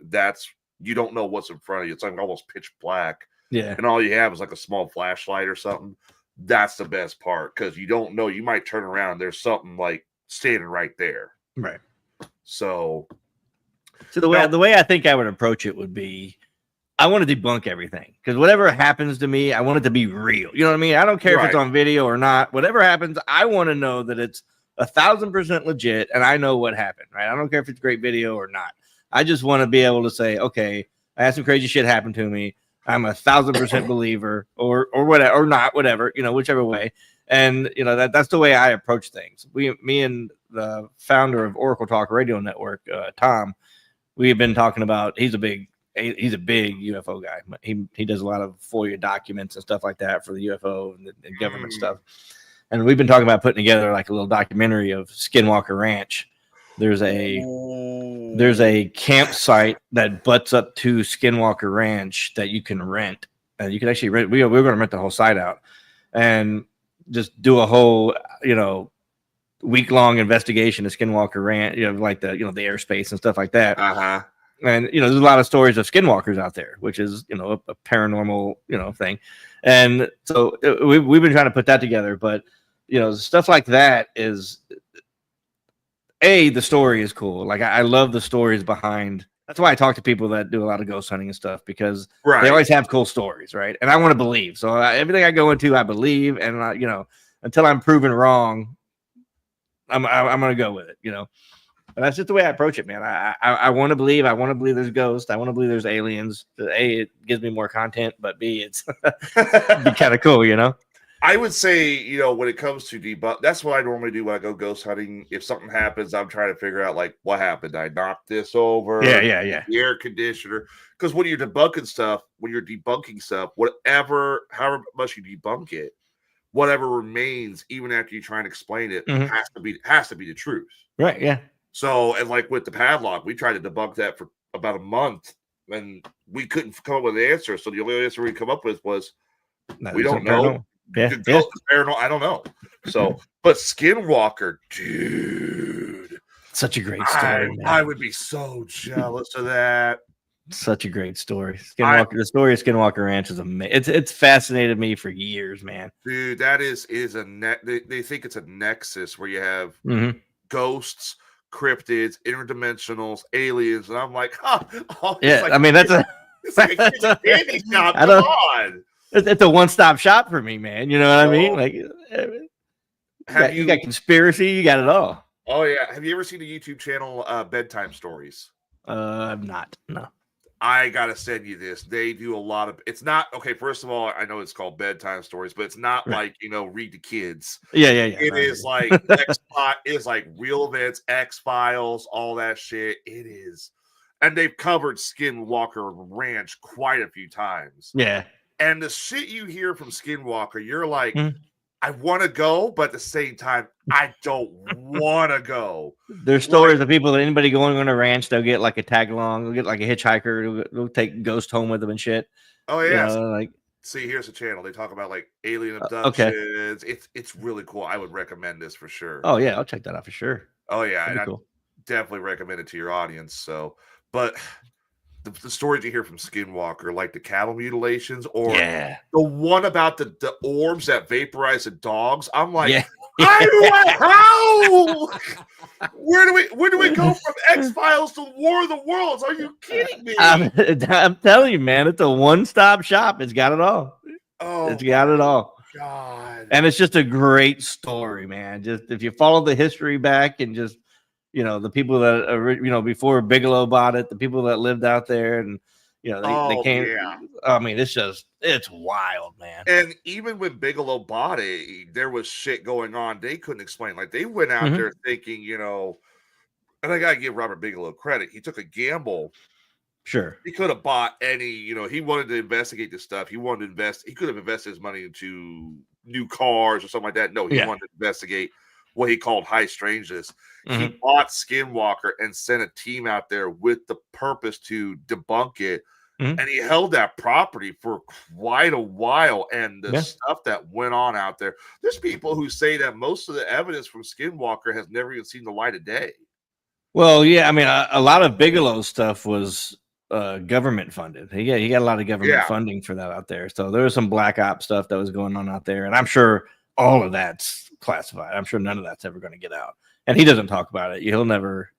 you don't know what's in front of you. It's like almost pitch black.
Yeah.
And all you have is like a small flashlight or something. That's the best part because you don't know. You might turn around and there's something like standing right there.
Right.
So
the way I think I would approach it would be, I want to debunk everything because whatever happens to me, I want it to be real. You know what I mean? I don't care if it's on video or not. Whatever happens, I want to know that it's 1,000% legit and I know what happened. Right? I don't care if it's great video or not. I just want to be able to say, okay, I had some crazy shit happen to me. I'm 1,000% believer or whatever, or not, whatever, whichever way. And, that's the way I approach things. Me and the founder of Oracle Talk Radio Network, Tom, we have been talking about, he's a big he's a big UFO guy. He does a lot of FOIA documents and stuff like that for the UFO and the government stuff. And we've been talking about putting together like a little documentary of Skinwalker Ranch. There's a campsite that butts up to Skinwalker Ranch that you can rent, and you can actually rent. We're going to rent the whole site out and just do a whole, week-long investigation of Skinwalker Ranch, like the airspace and stuff like that. And there's a lot of stories of skinwalkers out there, which is a paranormal thing. And so we've been trying to put that together, but stuff like that is the story is cool. Like I love the stories behind. That's why I talk to people that do a lot of ghost hunting and stuff, because they always have cool stories, right? And I want to believe. So everything I go into, I believe, and until I'm proven wrong, I'm going to go with it, And that's just the way I approach it, man. I want to believe. I want to believe there's ghosts. I want to believe there's aliens. A, it gives me more content, but B, it's be kind of cool,
I would say, when it comes to debunk, that's what I normally do when I go ghost hunting. If something happens, I'm trying to figure out like what happened. I knocked this over.
Yeah.
The air conditioner. Because when you're debunking stuff, however much you debunk it, whatever remains, even after you try and explain it, has to be the truth.
Right. Yeah.
So, and like with the padlock, we tried to debunk that for about a month, and we couldn't come up with an answer. So the only answer we come up with was, we don't know.
Yeah.
Paranormal. I don't know. So, but Skinwalker, dude,
such a great story.
I would be so jealous of that.
Such a great story. The story of Skinwalker Ranch is amazing. It's fascinated me for years, man.
Dude, that is a they think it's a nexus where you have ghosts, cryptids, interdimensionals, aliens, and I'm like,
I mean, that's
it's like a candy shop. Come on.
It's a one-stop shop for me, man. You know what I mean? Like, you got conspiracy, you got it all.
Oh yeah. Have you ever seen the YouTube channel Bedtime Stories?
I've not. No.
I gotta send you this. They do a lot of. It's not okay. First of all, I know it's called Bedtime Stories, but it's not like read to kids.
Yeah.
It is like it's like real events, X-Files, all that shit. It is, and they've covered Skinwalker Ranch quite a few times.
Yeah.
And the shit you hear from Skinwalker, you're like, I want to go, but at the same time, I don't want to go.
There's stories of people that anybody going on a ranch, they'll get like a tag along, they'll get like a hitchhiker, they'll take ghost home with them and shit.
Oh yeah. See, here's a channel. They talk about like alien abductions. Okay. It's really cool. I would recommend this for sure.
Oh yeah, I'll check that out for sure.
Oh yeah, and cool. I definitely recommend it to your audience. So, but the stories you hear from Skinwalker, like the cattle mutilations, or the one about the orbs that vaporize the dogs. I'm like, how? Where do we go from X-Files to War of the Worlds? Are you kidding me?
I'm telling you, man, it's a one-stop shop. It's got it all.
Oh,
it's got it all.
God.
And it's just a great story, man. Just if you follow the history back and just the people that before Bigelow bought it, the people that lived out there, and they came. Yeah. I mean, it's wild, man.
And even when Bigelow bought it, there was shit going on they couldn't explain. Like they went out there thinking, and I gotta give Robert Bigelow credit. He took a gamble.
Sure,
he could have bought any. He wanted to investigate this stuff. He wanted to invest. He could have invested his money into new cars or something like that. No, he wanted to investigate what he called high strangeness. He bought Skinwalker and sent a team out there with the purpose to debunk it. And he held that property for quite a while. And the stuff that went on out there, there's people who say that most of the evidence from Skinwalker has never even seen the light of day.
Well, yeah, I mean, a lot of Bigelow's stuff was government funded. He got a lot of government funding for that out there. So there was some black ops stuff that was going on out there. And I'm sure all of that's classified. I'm sure none of that's ever going to get out. And he doesn't talk about it. He'll never,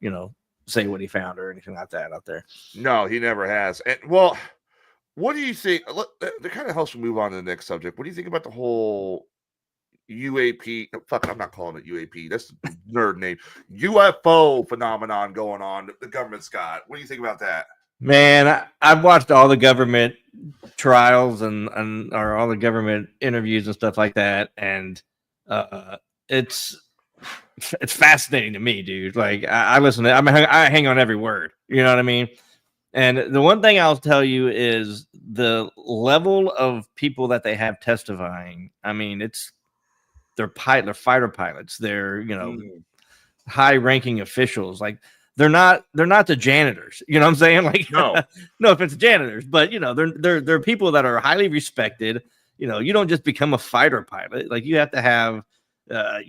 say what he found or anything like that out there.
No, he never has. And well, what do you think? That kind of helps me move on to the next subject. What do you think about the whole UAP? I'm not calling it UAP. That's the nerd name. UFO phenomenon going on. The government's got. What do you think about that?
Man, I've watched all the government trials and all the government interviews and stuff like that, and it's fascinating to me, dude. Like I listen to, I hang on every word. You know what I mean? And the one thing I'll tell you is the level of people that they have testifying. I mean, they're fighter pilots. They're high-ranking officials. Like they're not the janitors. You know what I'm saying? Like
No.
no offense to janitors, but they're people that are highly respected. You don't just become a fighter pilot. Like you have to have a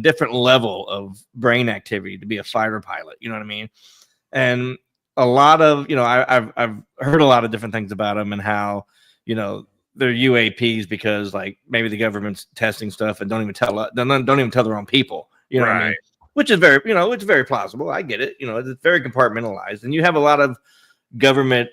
different level of brain activity to be a fighter pilot. You know what I mean? And a lot of I've heard a lot of different things about them and how they're UAPs because like maybe the government's testing stuff and don't even tell their own people. You know what I mean? Which is very it's very plausible. I get it. It's very compartmentalized, and you have a lot of government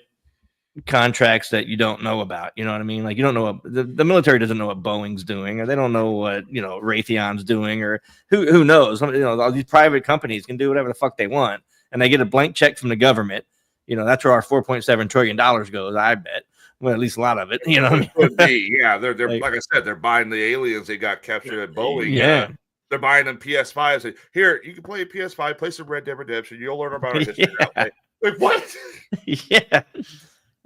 contracts that you don't know about. You know what I mean? Like you don't know the military doesn't know what Boeing's doing, or they don't know what Raytheon's doing, or who knows? All these private companies can do whatever the fuck they want, and they get a blank check from the government. That's where our $4.7 trillion goes. I bet. Well, at least a lot of it. You know what I mean?
Could be. Yeah, they're like I said, they're buying the aliens they got captured at Boeing.
Yeah.
They're buying them PS5s. And, here, you can play a PS5, play some Red Dead Redemption. You'll learn about our history.
Yeah.
Like, what?
Yeah.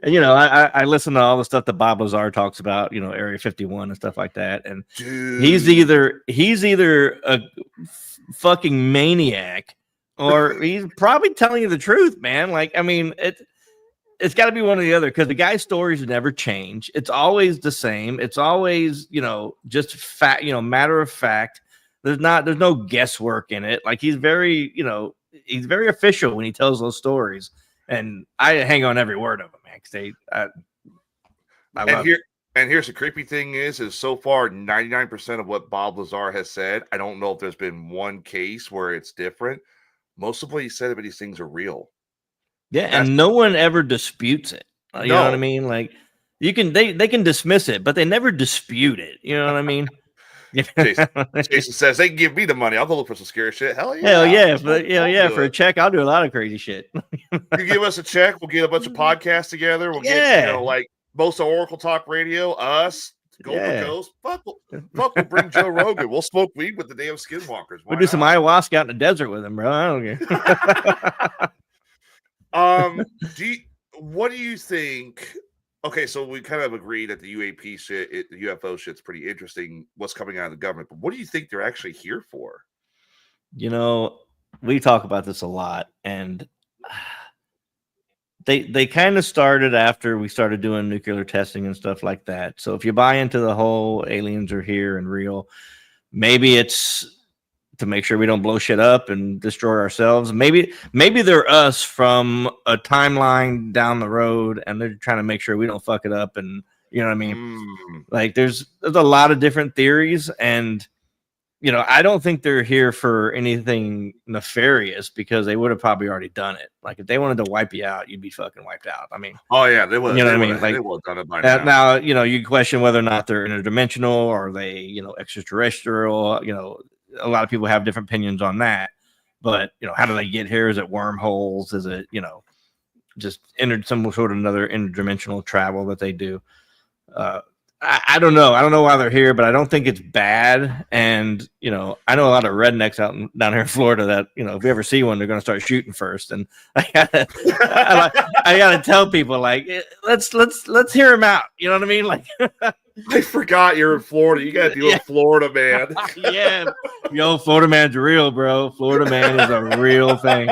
And, I listen to all the stuff that Bob Lazar talks about, Area 51 and stuff like that. And
Dude.
he's either a fucking maniac or he's probably telling you the truth, man. Like, I mean, it's got to be one or the other because the guy's stories never change. It's always the same. It's always, just fact, matter of fact. There's no guesswork in it. Like he's very official when he tells those stories, and I hang on every word of them, man. I love it.
And here's the creepy thing is so far 99% of what Bob Lazar has said. I don't know if there's been one case where it's different. Most of what he said about these things are real.
Yeah, and no one ever disputes it. You know what I mean? Like they can dismiss it, but they never dispute it. You know what I mean?
Jason says they can give me the money. I'll go look for some scary shit. Hell yeah.
Hell yeah. For a check, I'll do a lot of crazy shit.
You give us a check, we'll get a bunch of podcasts together. We'll get like most of Oracle Talk Radio, us, Gold Coast. Fuck, we'll bring Joe Rogan. We'll smoke weed with the damn skinwalkers.
We'll do some ayahuasca out in the desert with him, bro. I
don't care. What do you think? Okay, so we kind of agree that the UAP shit, the UFO shit's pretty interesting. What's coming out of the government, but what do you think they're actually here for?
We talk about this a lot, and they kind of started after we started doing nuclear testing and stuff like that. So if you buy into the whole aliens are here and real, maybe it's to make sure we don't blow shit up and destroy ourselves. Maybe they're us from a timeline down the road, and they're trying to make sure we don't fuck it up. And you know what I mean? Like there's a lot of different theories, and I don't think they're here for anything nefarious because they would have probably already done it. Like if they wanted to wipe you out, you'd be fucking wiped out. I mean,
oh yeah, they would.
You know what I mean? Like
they would have done it by now.
Now you question whether or not they're interdimensional or they extraterrestrial. A lot of people have different opinions on that, but how do they get here? Is it wormholes? Is it just entered some sort of another interdimensional travel that they do? I don't know. I don't know why they're here, but I don't think it's bad. And I know a lot of rednecks down here in Florida that if we ever see one, they're going to start shooting first. And I gotta tell people like let's hear them out. You know what I mean? Like.
I forgot you're in Florida. You got to deal with Florida, man.
Yeah. Yo, Florida man's real, bro. Florida man is a real thing.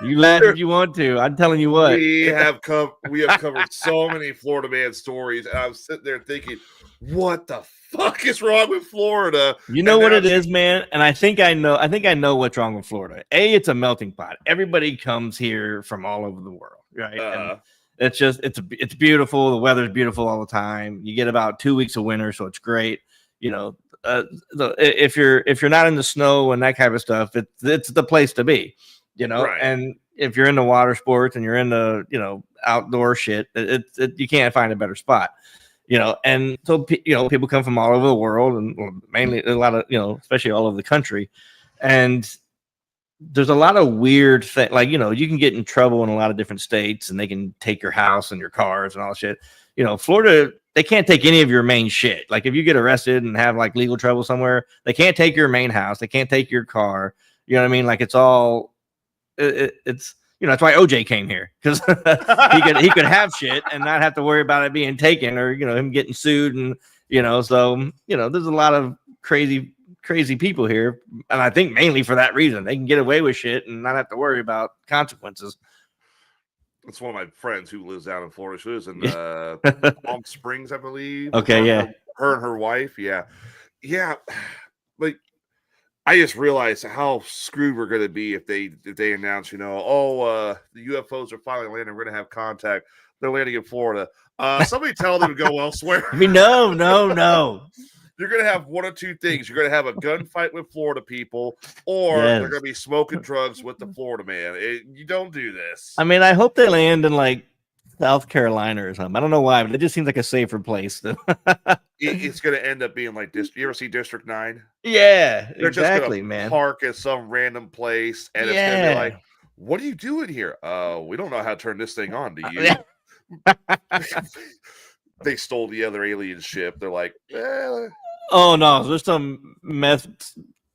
You laugh if you want to. I'm telling you what.
We have covered so many Florida man stories, and I'm sitting there thinking, what the fuck is wrong with Florida?
You know what it is, man? And I think I know what's wrong with Florida. It's a melting pot. Everybody comes here from all over the world, right? And it's beautiful. The weather's beautiful all the time. You get about 2 weeks of winter, so it's great. If you're not in the snow and that kind of stuff, it's the place to be. Right. And if you're into water sports and you're into outdoor shit, you can't find a better spot. And so people come from all over the world, and mainly a lot of especially all over the country, and there's a lot of weird things. Like you can get in trouble in a lot of different states, and they can take your house and your cars and all that shit. Florida, they can't take any of your main shit. Like if you get arrested and have like legal trouble somewhere, they can't take your main house, they can't take your car. You know what I mean? Like it's all it's that's why OJ came here, because he could have shit and not have to worry about it being taken, or him getting sued, and so there's a lot of crazy people here, and I think mainly for that reason they can get away with shit and not have to worry about consequences.
It's one of my friends who lives down in Florida. She lives in Palm Springs, I believe.
Okay, yeah.
Her and her wife, yeah. Like, I just realized how screwed we're going to be if they announce, the UFOs are finally landing. We're going to have contact. They're landing in Florida. Somebody tell them to go elsewhere.
I mean, no.
You're going to have one of two things. You're going to have a gunfight with Florida people, or they're going to be smoking drugs with the Florida man. You don't do this.
I mean, I hope they land in like South Carolina or something. I don't know why, but it just seems like a safer place.
It's going to end up being like this. You ever see District 9?
Yeah,
they're
exactly,
just
man.
Park at some random place, and it's going to be like, what are you doing here? We don't know how to turn this thing on. Do you? They stole the other alien ship. They're like,
oh no, there's some meth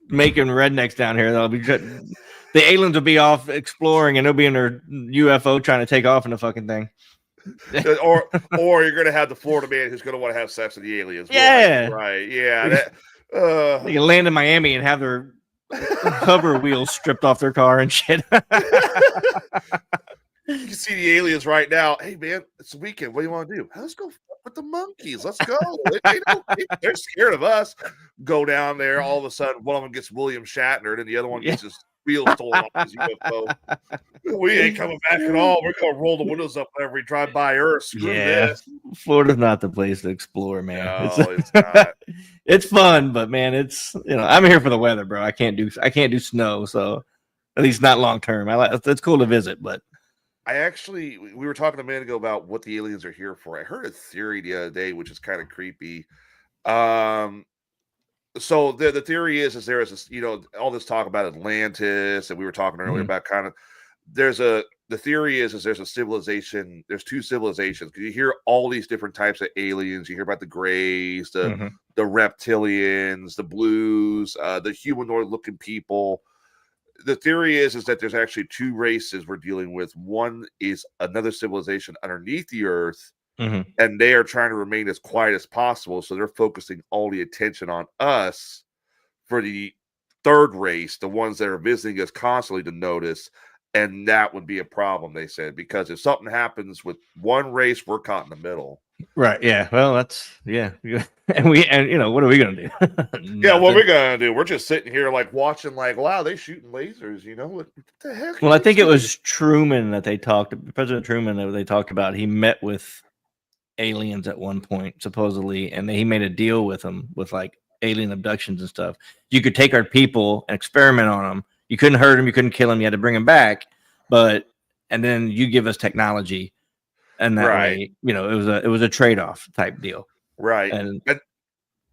making rednecks down here. The aliens will be off exploring, and they'll be in their UFO trying to take off in the fucking thing.
or you're gonna have the Florida man who's gonna want to have sex with the aliens.
Yeah,
right. Yeah,
they can land in Miami and have their hover wheels stripped off their car and shit.
You can see the aliens right now. Hey man, it's the weekend. What do you want to do? Let's go with the monkeys. Let's go. They're scared of us. Go down there. All of a sudden, one of them gets William Shatner, and the other one gets his wheels stolen off his UFO. We ain't coming back at all. We're gonna roll the windows up whenever we drive by Earth. Screw this.
Florida's not the place to explore, man.
No, it's not.
It's fun, but man, it's I'm here for the weather, bro. I can't do snow, so at least not long term. It's cool to visit, but
we were talking a minute ago about what the aliens are here for. I heard a theory the other day, which is kind of creepy. So the theory is there is this, all this talk about Atlantis, and we were talking earlier about kind of the theory is there's a civilization, there's two civilizations, because you hear all these different types of aliens. You hear about the grays, the reptilians, the blues, the humanoid looking people. The theory is that there's actually two races we're dealing with. One is another civilization underneath the earth, and they are trying to remain as quiet as possible. So they're focusing all the attention on us for the third race, the ones that are visiting us constantly, to notice. And that would be a problem, they said, because if something happens with one race, we're caught in the middle.
Right. Yeah. Well, that's and what are we gonna do?
Yeah, what we're gonna do? We're just sitting here like watching, like, wow, they shooting lasers. What the heck?
Well, I think it was President Truman that they talked about. He met with aliens at one point, supposedly, and he made a deal with them with like alien abductions and stuff. You could take our people and experiment on them. You couldn't hurt them, you couldn't kill them, you had to bring them back, and then you give us technology. And that way, it was a trade-off type deal,
right? And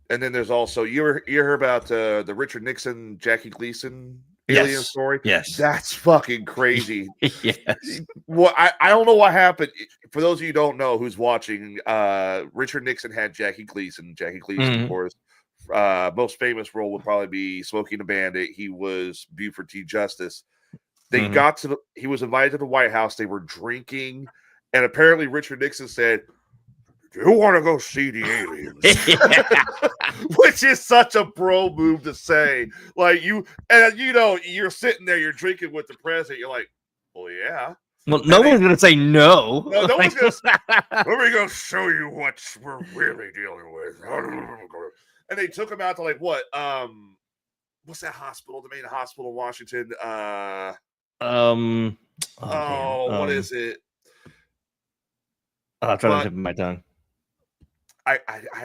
then there's also you heard about the Richard Nixon, Jackie Gleason alien story.
Yes,
that's fucking crazy.
Yes.
Well, I don't know what happened. For those of you who don't know who's watching, Richard Nixon had Jackie Gleason. Jackie Gleason, of course, most famous role would probably be Smokey the Bandit. He was Buford T. Justice. They he was invited to the White House. They were drinking. And apparently Richard Nixon said, "Do you want to go see the aliens?" Which is such a bro move to say. Like, you're sitting there, you're drinking with the president. You're like, well, yeah.
Well, no one's going to say no.
No one's going to say, let me go show you what we're really dealing with. And they took him out to like, what? What's that hospital? The main hospital in Washington. What is it?
I'm trying to tip of my tongue.
I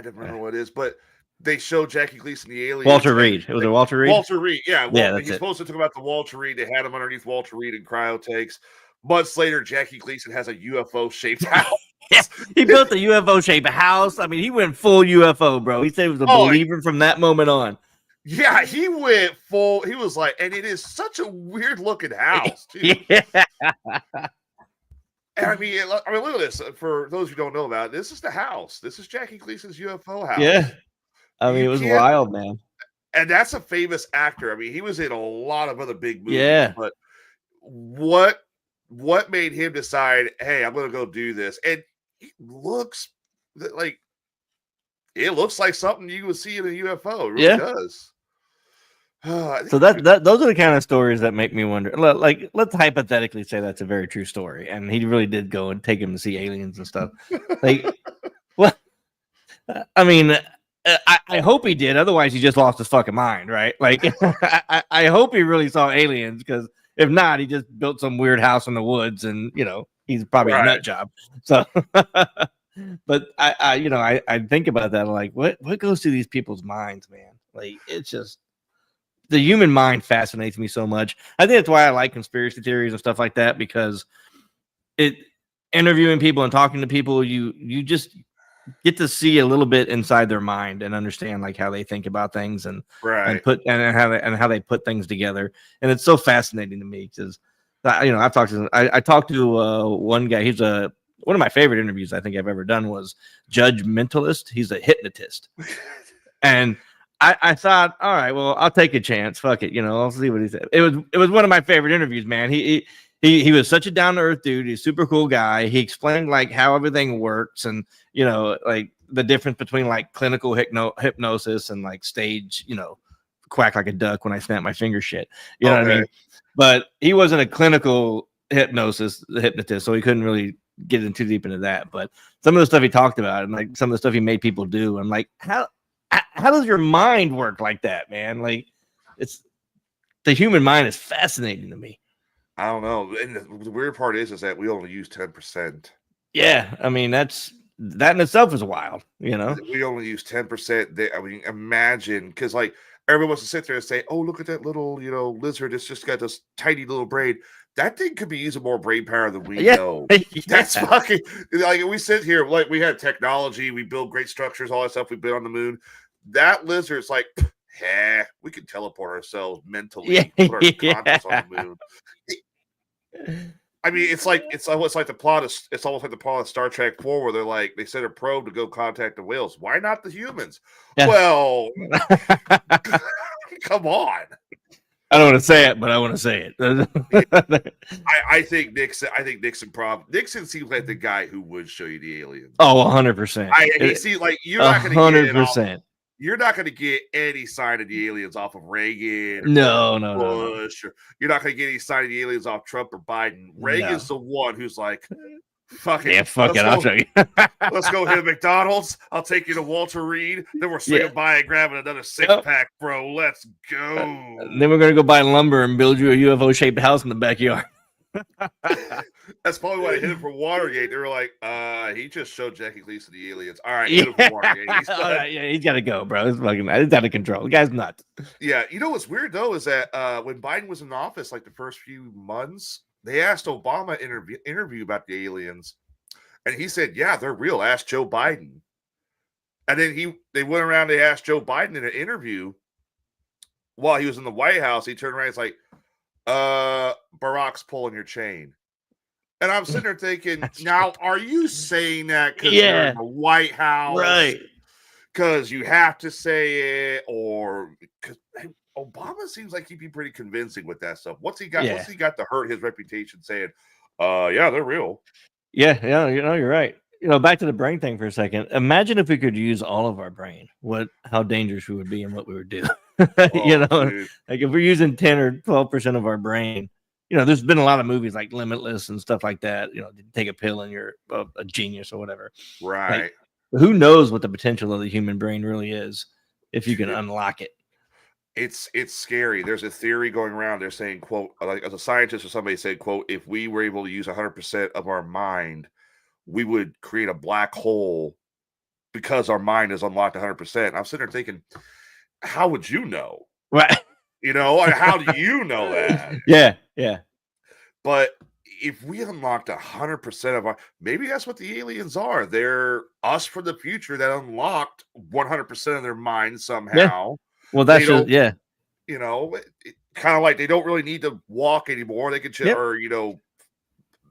don't remember what it is, but they showed Jackie Gleason the alien.
Walter Reed. It was a Walter Reed?
Walter Reed, yeah.
He's
supposed to talk about the Walter Reed. They had him underneath Walter Reed in cryotakes. Months later, Jackie Gleason has a UFO-shaped house.
Yeah, he built a UFO-shaped house. I mean, he went full UFO, bro. He said he was a believer from that moment on.
Yeah, he went full. He was like, and it is such a weird-looking house, too.
Yeah.
And I mean, look at this. For those who don't know about it, this is the house. This is Jackie Gleason's UFO house.
Yeah. I mean, it was wild, man.
And that's a famous actor. I mean, he was in a lot of other big movies.
Yeah.
But what what made him decide, hey, I'm going to go do this? And it looks like something you would see in a UFO. It really does.
So those are the kind of stories that make me wonder. Like, let's hypothetically say that's a very true story, and he really did go and take him to see aliens and stuff. Like, well, I mean, I hope he did. Otherwise, he just lost his fucking mind, right? Like, I hope he really saw aliens, because if not, he just built some weird house in the woods, and he's probably a nut job. So, but I think about that. I'm like, what goes through these people's minds, man? Like, it's just. The human mind fascinates me so much. I think that's why I like conspiracy theories and stuff like that, because interviewing people and talking to people, you just get to see a little bit inside their mind and understand like how they think about things and how they put things together. And it's so fascinating to me, because I've talked to I talked to one guy. He's one of my favorite interviews I think I've ever done was Judgmentalist. He's a hypnotist. And I thought, all right, well, I'll take a chance. Fuck it, I'll see what he said. It was one of my favorite interviews, man. He was such a down to earth dude. He's a super cool guy. He explained like how everything works, and like the difference between like clinical hypnosis and like stage, quack like a duck when I snap my finger shit. You know what I mean? But he wasn't a clinical hypnotist, so he couldn't really get in too deep into that. But some of the stuff he talked about, and like some of the stuff he made people do, I'm like, how does your mind work like that, man? Like, it's the human mind is fascinating to me.
I don't know. And the weird part is that we only use 10%.
Yeah, I mean that in itself is wild. We
only use 10%. I mean, imagine, because like everyone wants to sit there and say, "Oh, look at that little lizard. It's just got this tiny little brain." That thing could be using more brain power than we know. That's fucking like we sit here like we have technology, we build great structures, all that stuff. We've been on the moon. That lizard's like, we can teleport ourselves mentally, put our conscience on the moon. I mean, it's almost like the plot of Star Trek 4, where they're like, they sent a probe to go contact the whales. Why not the humans? Yeah. Well, come on.
I don't want to say it, but I want to say it.
I think Nixon seems like the guy who would show you the aliens.
Oh, 100%.
He seems like you're not going to get 100%. You're not going to get any sign of the aliens off of Reagan.
Or
Bush. Or you're not going to get any sign of the aliens off Trump or Biden. Reagan's the one who's like, fuck it.
Yeah, fuck it. I'll show you.
Let's go hit McDonald's. I'll take you to Walter Reed. Then we're swinging by and grabbing another 6-pack, bro. Let's go.
Then we're going to go buy lumber and build you a UFO-shaped house in the backyard.
That's probably why they hit him for Watergate. They were like, he just showed Jackie Gleason the aliens. All right, hit him for Watergate.
He's got to go, bro. It's out of control. The guy's nuts.
Yeah, what's weird though is that when Biden was in office, like the first few months, they asked Obama interview about the aliens, and he said, "Yeah, they're real. Ask Joe Biden." And then they went around. They asked Joe Biden in an interview while he was in the White House. He turned around. He's like, Barack's pulling your chain. And I'm sitting there thinking, now, are you saying that because you're in the White House?
Right.
Because you have to say it, or because Obama seems like he'd be pretty convincing with that stuff. What's he got to hurt his reputation saying, yeah, they're real?
Yeah, you're right. Back to the brain thing for a second. Imagine if we could use all of our brain, how dangerous we would be and what we would do.
Dude.
Like if we're using 10 or 12% of our brain, there's been a lot of movies like Limitless and stuff like that. Take a pill and you're a genius or whatever.
Right.
Like, who knows what the potential of the human brain really is if you can unlock it.
It's scary. There's a theory going around. They're saying, quote, like as a scientist or somebody said, quote, if we were able to use 100% of our mind, we would create a black hole because our mind is unlocked 100%. I'm sitting there thinking, how would you know?
Right.
How do you know that?
Yeah.
But if we unlocked 100% of our, maybe that's what the aliens are. They're us from the future that unlocked 100% of their mind somehow.
Yeah. Well, that's just,
kind of like they don't really need to walk anymore. They could just,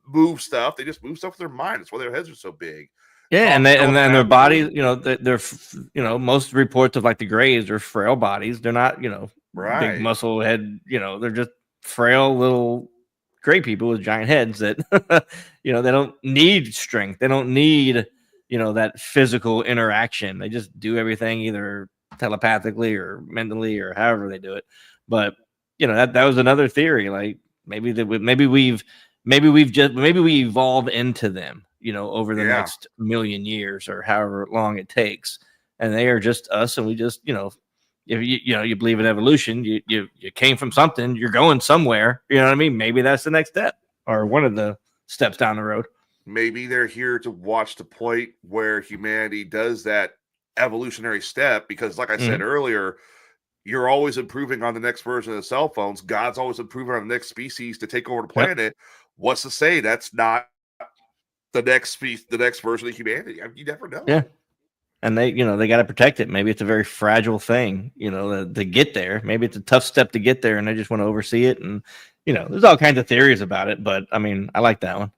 move stuff. They just move stuff with their mind. That's why their heads are so big.
Yeah, and their bodies, they're most reports of like the Greys are frail bodies. They're not, big muscle head. They're just frail little great people with giant heads that, you know, they don't need strength. They don't need, you know, that physical interaction. They just do everything either telepathically or mentally or however they do it. But, you know, that was another theory. Like maybe we evolve into them, you know, over the
Yeah.
next million years or however long it takes. And they are just us. And we just, you know, if you believe in evolution, you came from something, you're going somewhere. You know what I mean? Maybe that's the next step or one of the steps down the road.
Maybe they're here to watch the point where humanity does that evolutionary step, because like I said earlier, you're always improving on the next version of the cell phones. God's always improving on the next species to take over the planet. Yep. What's to say that's not the next version of humanity? I mean, you never know.
Yeah. And they got to protect it. Maybe it's a very fragile thing, to get there. Maybe it's a tough step to get there, and they just want to oversee it. And there's all kinds of theories about it. But I mean, I like that one.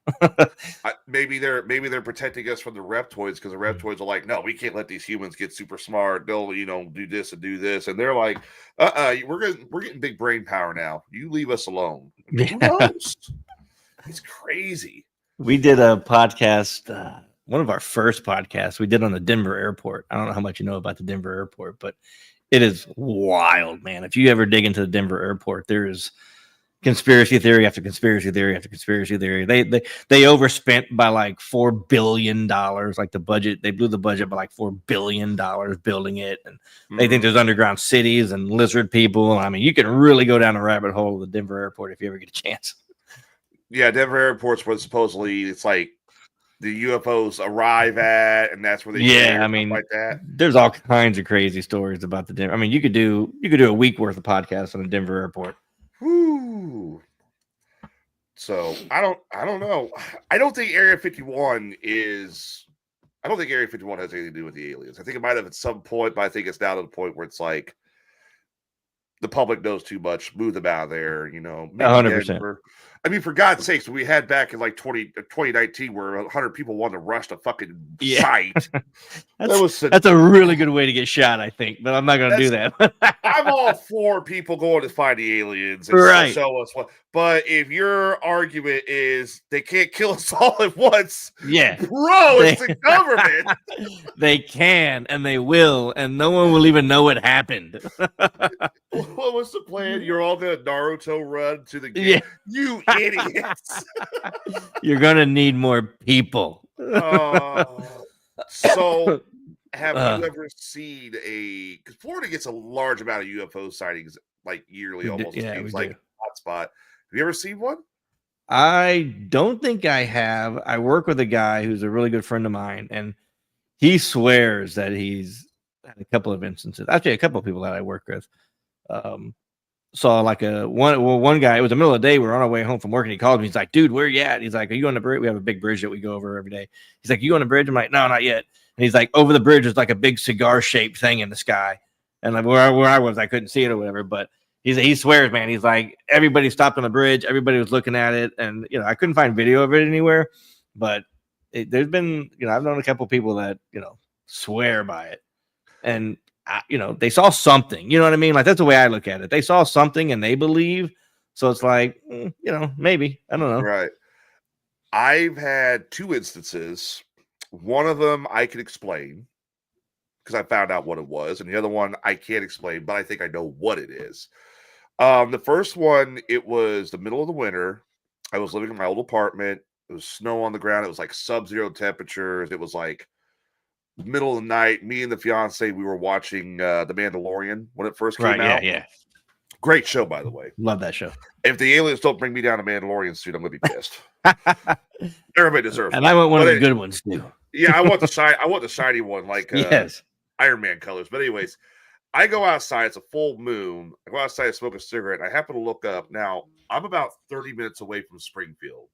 Maybe they're protecting us from the reptoids, because the reptoids are like, no, we can't let these humans get super smart. They'll do this and do this, and they're like, we're getting big brain power now. You leave us alone. Yeah. Who knows? It's crazy.
We did a podcast. One of our first podcasts we did on the Denver airport. I don't know how much you know about the Denver airport, but it is wild, man. If you ever dig into the Denver airport, there is conspiracy theory after conspiracy theory after conspiracy theory. They overspent by like $4 billion. Like the budget, they blew the budget by like $4 billion building it. And they think there's underground cities and lizard people. I mean, you can really go down a rabbit hole of the Denver airport if you ever get a chance.
Yeah, Denver airport's where supposedly it's like the UFOs arrive at, and that's where they
I mean,
like that.
There's all kinds of crazy stories about the Denver. I mean, you could do a week worth of podcasts on the Denver airport.
Woo. So I don't know. I don't think Area 51 has anything to do with the aliens. I think it might have at some point, but I think it's now to the point where it's like the public knows too much. Move them out of there,
100%.
I mean, for God's sakes, we had back in like 2019 where 100 people wanted to rush the fucking site.
That's a really good way to get shot, I think, but I'm not going to do that.
I'm all for people going to find the aliens and show us what. But if your argument is they can't kill us all at once, it's the government.
They can and they will, and no one will even know what happened.
What was the plan? You're all going to Naruto run to the game. You idiots.
You're going to need more people.
So have you ever seen because Florida gets a large amount of UFO sightings like yearly, almost seems like a hotspot. Have you ever seen one?
I don't think I have. I work with a guy who's a really good friend of mine, and he swears that he's had a couple of instances. Actually, a couple of people that I work with saw like one guy. It was the middle of the day. We were on our way home from work, and he called me. He's like, "Dude, where you at?" He's like, "Are you on the bridge? We have a big bridge that we go over every day." He's like, "You on the bridge?" I'm like, "No, not yet." And he's like, "Over the bridge is like a big cigar-shaped thing in the sky." And like where I was, I couldn't see it or whatever. But he swears, man. He's like, everybody stopped on the bridge. Everybody was looking at it, and I couldn't find video of it anywhere. But there's been, I've known a couple of people that swear by it, and they saw something. You know what I mean? Like that's the way I look at it. They saw something and they believe. So it's like, maybe, I don't know.
Right. I've had 2 instances. One of them I can explain because I found out what it was, and the other one I can't explain, but I think I know what it is. The first one, it was the middle of the winter. I was living in my old apartment. It was snow on the ground. It was like sub-zero temperatures. It was like middle of the night. Me and the fiance, we were watching The Mandalorian when it first came out.
Yeah.
Great show, by the way.
Love that show.
If the aliens don't bring me down a Mandalorian suit, I'm gonna be pissed. Everybody deserves.
And I want one of the good ones too.
Yeah, I want the shiny one, like Iron Man colors. But anyways, I go outside. It's a full moon. I go outside to smoke a cigarette. And I happen to look up. Now I'm about 30 minutes away from Springfield,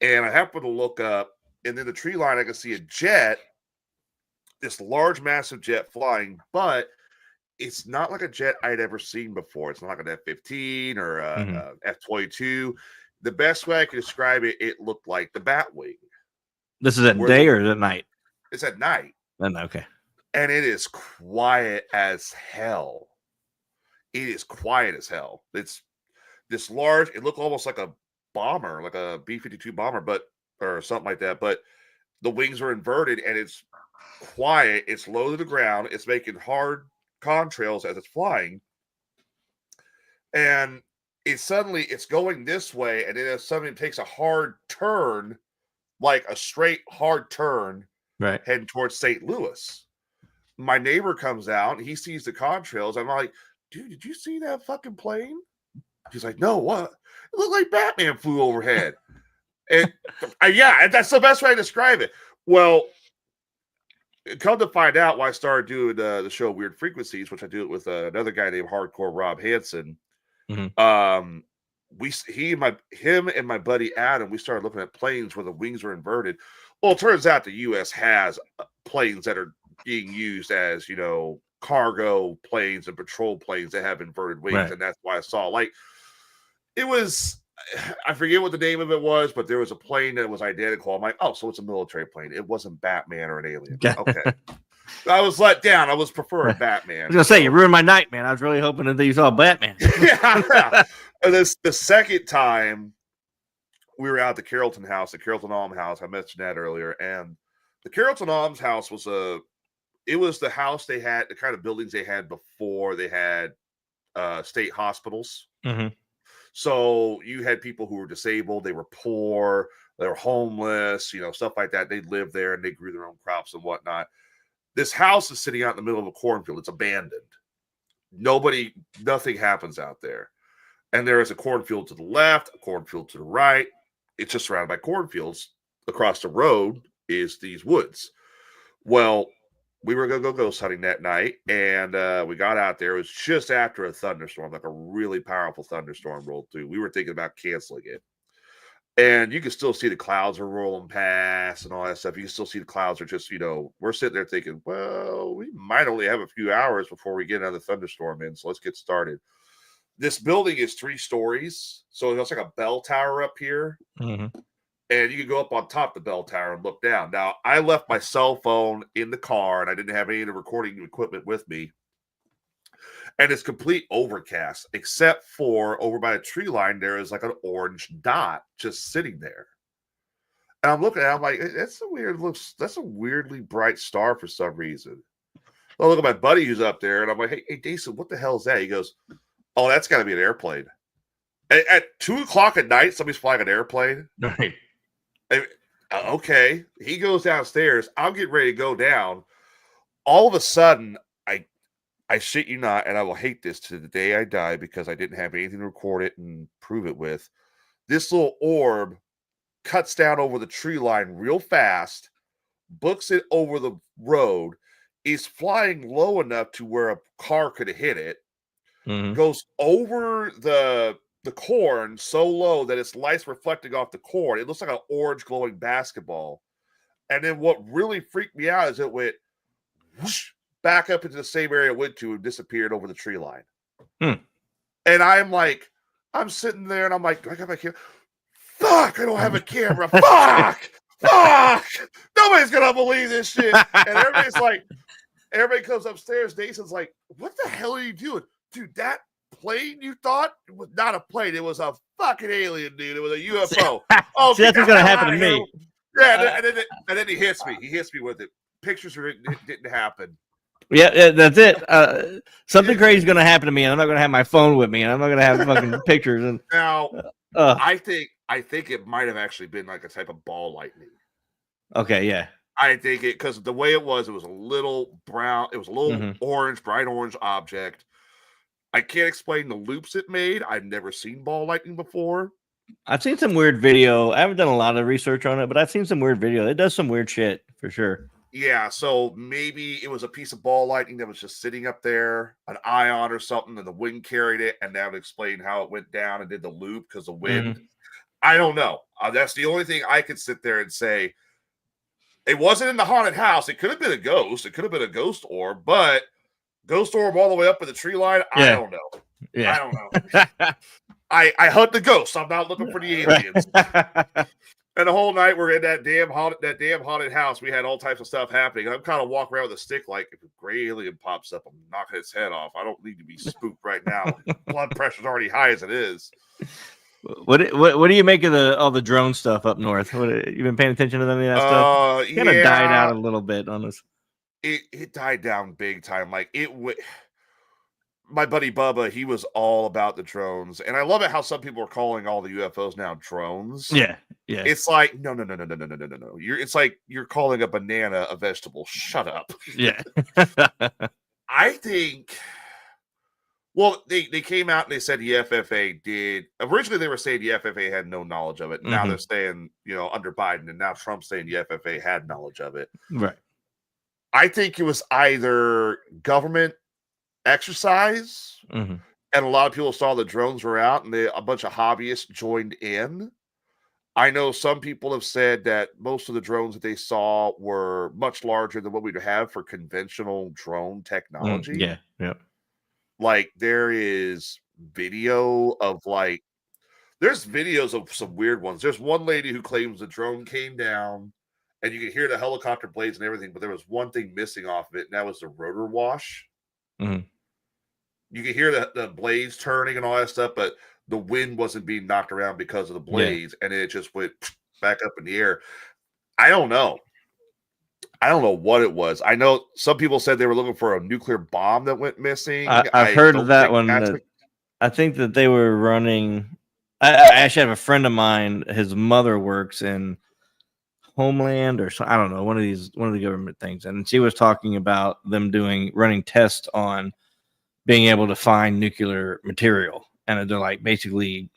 and I happen to look up, and in the tree line I can see a jet. This large, massive jet flying, but it's not like a jet I'd ever seen before. It's not like an F-15 or a F-22. The best way I can describe it, it looked like the Batwing.
This is at day or at night?
It's at night.
Okay.
And it is quiet as hell. It is quiet as hell. It's this large. It looked almost like a bomber, like a B-52 bomber, or something like that. But the wings are inverted and it's quiet. It's low to the ground. It's making hard contrails as it's flying. And it's going this way, and then it suddenly takes a hard turn, like a straight hard turn,
right,
heading towards St. Louis. My neighbor comes out, and he sees the contrails. I'm like, dude, did you see that fucking plane? He's like, no, what? It looked like Batman flew overhead. And yeah, that's the best way to describe it. Well, come to find out, why I started doing the show Weird Frequencies, which I do it with another guy named Hardcore Rob Hansen.
Mm-hmm.
Him and my buddy Adam, we started looking at planes where the wings were inverted. Well, it turns out the U.S. has planes that are being used as, cargo planes and patrol planes that have inverted wings, right. And that's why I saw, like, it was, I forget what the name of it was, but there was a plane that was identical. I'm like, oh, so it's a military plane. It wasn't Batman or an alien. Okay. I was let down. I was preferring Batman.
I was going to say, you ruined my night, man. I was really hoping that you saw Batman.
Yeah. And the second time we were out at the Carrollton house, the Carrollton Alm house, I mentioned that earlier. And the Carrollton Alms house was the house they had, the kind of buildings they had before they had state hospitals.
Mm-hmm.
So you had people who were disabled, they were poor, they were homeless, stuff like that. They lived there and they grew their own crops and whatnot. This house is sitting out in the middle of a cornfield. It's abandoned. Nothing happens out there. And there is a cornfield to the left, a cornfield to the right. It's just surrounded by cornfields. Across the road is these woods. Well, we were going to go ghost hunting that night, and we got out there. It was just after a thunderstorm, like a really powerful thunderstorm rolled through. We were thinking about canceling it. And you can still see the clouds are rolling past and all that stuff. You can still see the clouds are just, we're sitting there thinking, well, we might only have a few hours before we get another thunderstorm in, so let's get started. This building is 3 stories, so it's like a bell tower up here.
Mm-hmm.
And you can go up on top of the bell tower and look down. Now, I left my cell phone in the car, and I didn't have any of the recording equipment with me. And it's complete overcast, except for over by a tree line, there is like an orange dot just sitting there. And I'm looking at it, I'm like, that's a weirdly bright star for some reason. I look at my buddy who's up there, and I'm like, hey, Jason, what the hell is that? He goes, oh, that's got to be an airplane. At 2:00 at night, somebody's flying an airplane.
Right.
Okay. He goes downstairs. I'm getting ready to go down. All of a sudden, I shit you not, and I will hate this to the day I die because I didn't have anything to record it and prove it with. This little orb cuts down over the tree line real fast, books it over the road, is flying low enough to where a car could have hit it, goes over the corn so low that its light's reflecting off the corn. It looks like an orange glowing basketball. And then what really freaked me out is it went whoosh, back up into the same area it went to and disappeared over the tree line. And I'm sitting there and I'm like, do I got my camera? Fuck, I don't have a camera. Fuck. Nobody's going to believe this shit. And everybody comes upstairs. Nason's like, what the hell are you doing? Dude, that plane you thought was not a plane. It was a fucking alien, dude. It was a UFO. Oh,
see, that's what's going to happen to me.
Yeah, and then he hits me. He hits me with it. Pictures didn't happen.
Yeah, that's it. Something crazy is going to happen to me, and I'm not going to have my phone with me, and I'm not going to have fucking pictures. And
now, I think it might have actually been like a type of ball lightning.
Okay, yeah.
I think it because the way it was a little brown. It was a little orange, bright orange object. I can't explain the loops it made. I've never seen ball lightning before.
I've seen some weird video. I haven't done a lot of research on it, but I've seen some weird video. It does some weird shit for sure.
Yeah, so maybe it was a piece of ball lightning that was just sitting up there, an ion or something, and the wind carried it, and that would explain how it went down and did the loop because of wind. I don't know. That's the only thing I could sit there and say. It wasn't in the haunted house. It could have been a ghost. It could have been a ghost orb, but ghost orb all the way up in the tree line, I don't know. Yeah. I don't know. I hunt the ghosts. I'm not looking for the aliens. And the whole night we're in that damn haunted house. We had all types of stuff happening. I'm kind of walking around with a stick like if a gray alien pops up, I'm knocking its head off. I don't need to be spooked right now. Blood pressure's already high as it is.
What do you make of all the drone stuff up north? You been paying attention to any of that stuff? Kind of died out a little bit on this.
It died down big time. Like my buddy Bubba, he was all about the drones, and I love it how some people are calling all the UFOs now drones.
Yeah.
It's like no. It's like you're calling a banana a vegetable. Shut up.
Yeah.
I think. Well, they came out and they said the FFA did. Originally, they were saying the FFA had no knowledge of it. Now they're saying, under Biden, and now Trump's saying the FFA had knowledge of it.
Right.
I think it was either government exercise, and a lot of people saw the drones were out, and a bunch of hobbyists joined in. I know some people have said that most of the drones that they saw were much larger than what we'd have for conventional drone technology.
Yeah.
Like there is video of there's videos of some weird ones. There's one lady who claims the drone came down and you can hear the helicopter blades and everything, but there was one thing missing off of it, and that was the rotor wash. You can hear the blades turning and all that stuff, but the wind wasn't being knocked around because of the blades, and it just went back up in the air. I don't know what it was. I know some people said they were looking for a nuclear bomb that went missing.
I've heard of that one. I think that they were running. I actually have a friend of mine. His mother works in Homeland or so, I don't know, one of the government things, and she was talking about them running tests on being able to find nuclear material, and they're like basically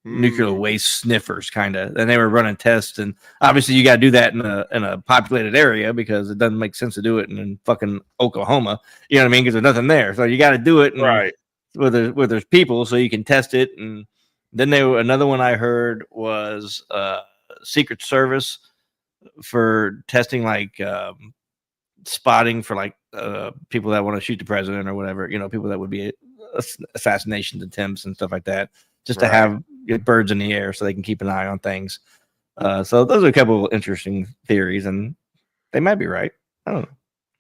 nuclear waste sniffers kind of, and they were running tests, and obviously you got to do that in a populated area because it doesn't make sense to do it in fucking Oklahoma, you know what I mean, because there's nothing there, so you got to do it
right
where there's people so you can test it. And then another one I heard was Secret Service for testing spotting for people that want to shoot the president or whatever, people that would be assassination attempts and stuff like that, just to have birds in the air so they can keep an eye on things. So those are a couple of interesting theories, and they might be right. I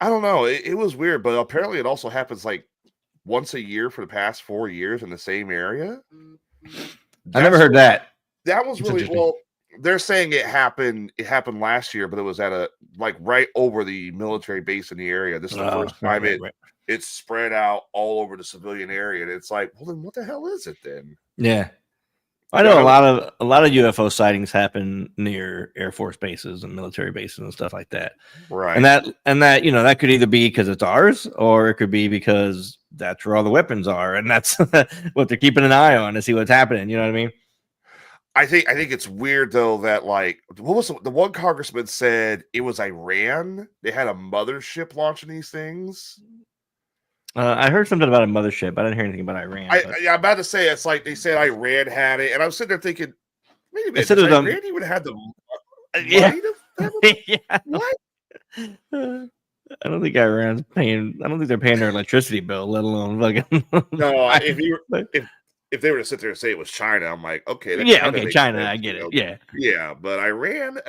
don't know.
It was weird, but apparently it also happens once a year for the past 4 years in the same area.
I never heard that.
That was really well. They're saying it happened last year, but it was at right over the military base in the area. This is the first time it's spread out all over the civilian area. And it's like, well, then what the hell is it then?
Yeah. I know a lot of UFO sightings happen near Air Force bases and military bases and stuff like that.
Right.
And that that could either be because it's ours, or it could be because that's where all the weapons are, and that's what they're keeping an eye on to see what's happening. You know what I mean?
I think it's weird though that what was the one congressman said it was Iran? They had a mothership launching these things.
I heard something about a mothership. I didn't hear anything about Iran.
I'm about to say it's like they said Iran had it, and I was sitting there thinking, wait a minute, Iran even had the
What? I don't think Iran's paying. I don't think they're paying their electricity bill, let alone fucking.
No, if they were to sit there and say it was China, I'm like, okay,
China, sense, I get it,
yeah, but Iran,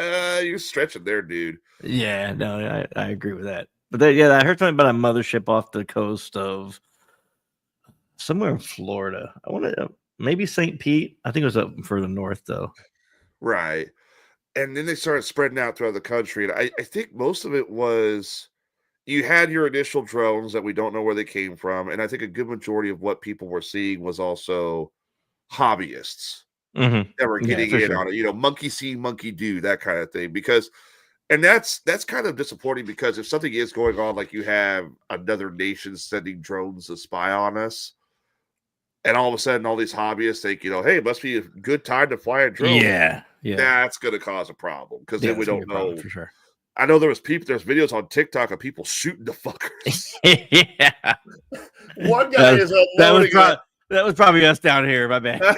you're stretching there, dude.
Yeah, no, I agree with that. But I heard something about a mothership off the coast of somewhere in Florida. I want to maybe St. Pete. I think it was up further north though.
Right, and then they started spreading out throughout the country, and I think most of it was. You had your initial drones that we don't know where they came from, and I think a good majority of what people were seeing was also hobbyists that were getting in on it. Monkey see, monkey do, that kind of thing. And that's kind of disappointing because if something is going on, like you have another nation sending drones to spy on us, and all of a sudden all these hobbyists think, hey, it must be a good time to fly a drone.
Yeah.
That's going to cause a problem because then we don't know
for sure.
I know there's videos on TikTok of people shooting the fuckers.
Yeah.
One guy
that was probably us down here, my bad.
No,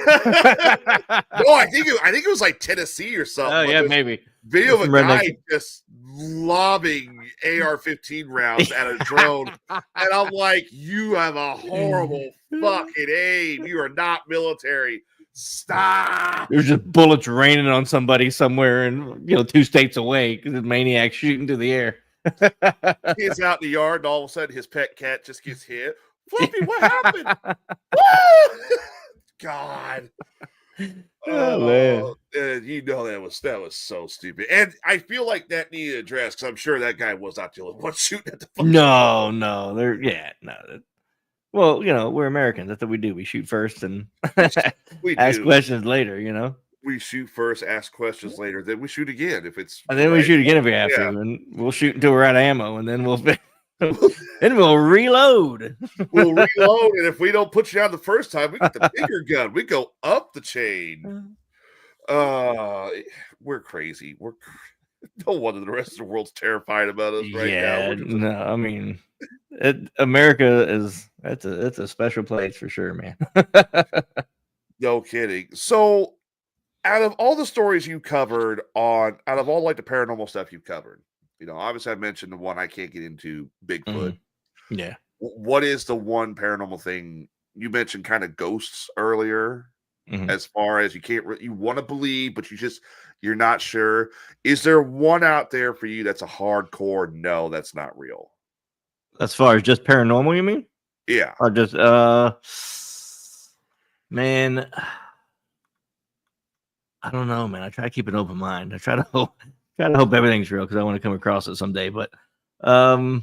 I think it was like Tennessee or something.
Oh, yeah, maybe.
Video of a guy just lobbing AR-15 rounds at a drone. And I'm like, you have a horrible fucking aim. You are not military. Stop.
There's just bullets raining on somebody somewhere and 2 states away because the maniac shooting through the air.
He's out in the yard and all of a sudden his pet cat just gets hit. Fluffy, what happened? God.
Oh man.
And you know that was so stupid. And I feel like that needed address because I'm sure that guy was not the only one shooting at the fucking
No,
wall.
no, they're no. Well, we're Americans. That's what we do. We shoot first and
We
ask
do.
questions later.
We shoot first, ask questions later, then we shoot again if it's
And
the
then we
right.
shoot again if we have
Yeah.
to, and we'll shoot until we're out of ammo, and then then we'll reload.
We'll reload, and if we don't put you down the first time, we get the bigger gun. We go up the chain. We're crazy. No wonder the rest of the world's terrified about us right now.
Yeah, no, I mean, America is it's a special place for sure, man.
No kidding. So, out of all the stories you covered out of all like the paranormal stuff you've covered, obviously I mentioned the one I can't get into, Bigfoot.
Yeah.
What is the one paranormal thing you mentioned? Kind of ghosts earlier, as far as you want to believe, but you're not sure. Is there one out there for you that's a hardcore no, that's not real?
As far as just paranormal, you mean?
Yeah.
Or just man, I don't know, man. I try to keep an open mind. I try to hope everything's real because I want to come across it someday. But the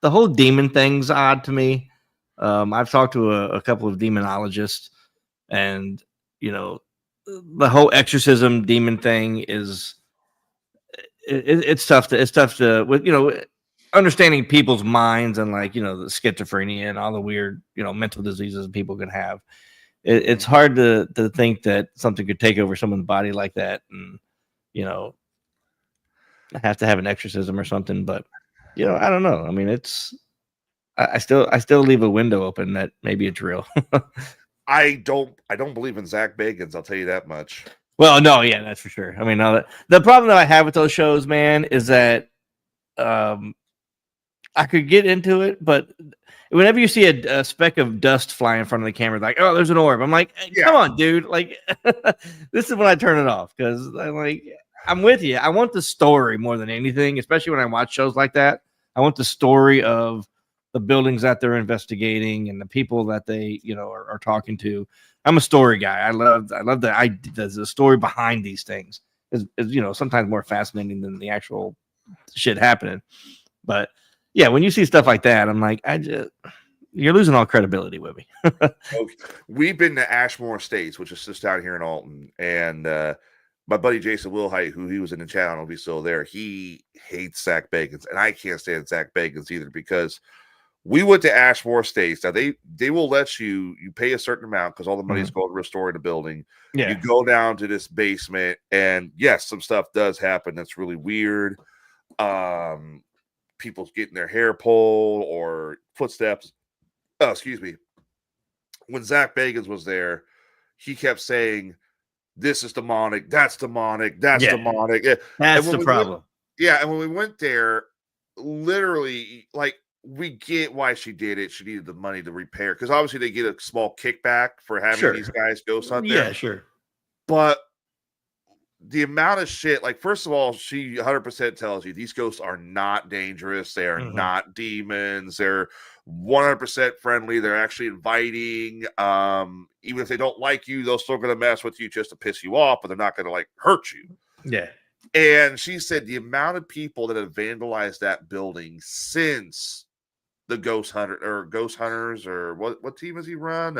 whole demon thing's odd to me. I've talked to a couple of demonologists, and the whole exorcism demon thing is it's tough to with understanding people's minds and the schizophrenia and all the weird mental diseases people can have. It's hard to think that something could take over someone's body like that, and have to have an exorcism or something. But I don't know. I mean, I still leave a window open that maybe it's real.
I don't believe in Zach Bagans. I'll tell you that much.
Well, no, yeah, that's for sure. I mean, the problem that I have with those shows, man, is that I could get into it, but whenever you see a speck of dust fly in front of the camera, like, oh, there's an orb. I'm like, come on, dude. Like, this is when I turn it off because I'm with you. I want the story more than anything, especially when I watch shows like that. I want the story of the buildings that they're investigating and the people that they, are talking to. I'm a story guy. I love the story behind these things is sometimes more fascinating than the actual shit happening. But yeah, when you see stuff like that, I'm like, you're losing all credibility with me.
Okay. We've been to Ashmore Estates, which is just down here in Alton, and my buddy Jason Wilhite, who he was in the chat, will be still there. He hates Zach Bagans, and I can't stand Zach Bagans either because we went to Ashmore Estates. Now they will let you pay a certain amount because all the money is going to restoring the building. Yeah. You go down to this basement, and yes, some stuff does happen that's really weird. People's getting their hair pulled or footsteps. Oh, excuse me. When Zach Bagans was there, he kept saying, "This is demonic. That's demonic. That's demonic."
That's the problem.
And when we went there, literally, we get why she did it. She needed the money to repair because obviously they get a small kickback for having these guys ghost hunt there.
Yeah, sure.
But the amount of shit, first of all, she 100% tells you these ghosts are not dangerous. They are not demons. They're 100% friendly. They're actually inviting. Even if they don't like you, they're still going to mess with you just to piss you off, but they're not going to hurt you.
Yeah.
And she said the amount of people that have vandalized that building since the ghost hunters, or what team has he run?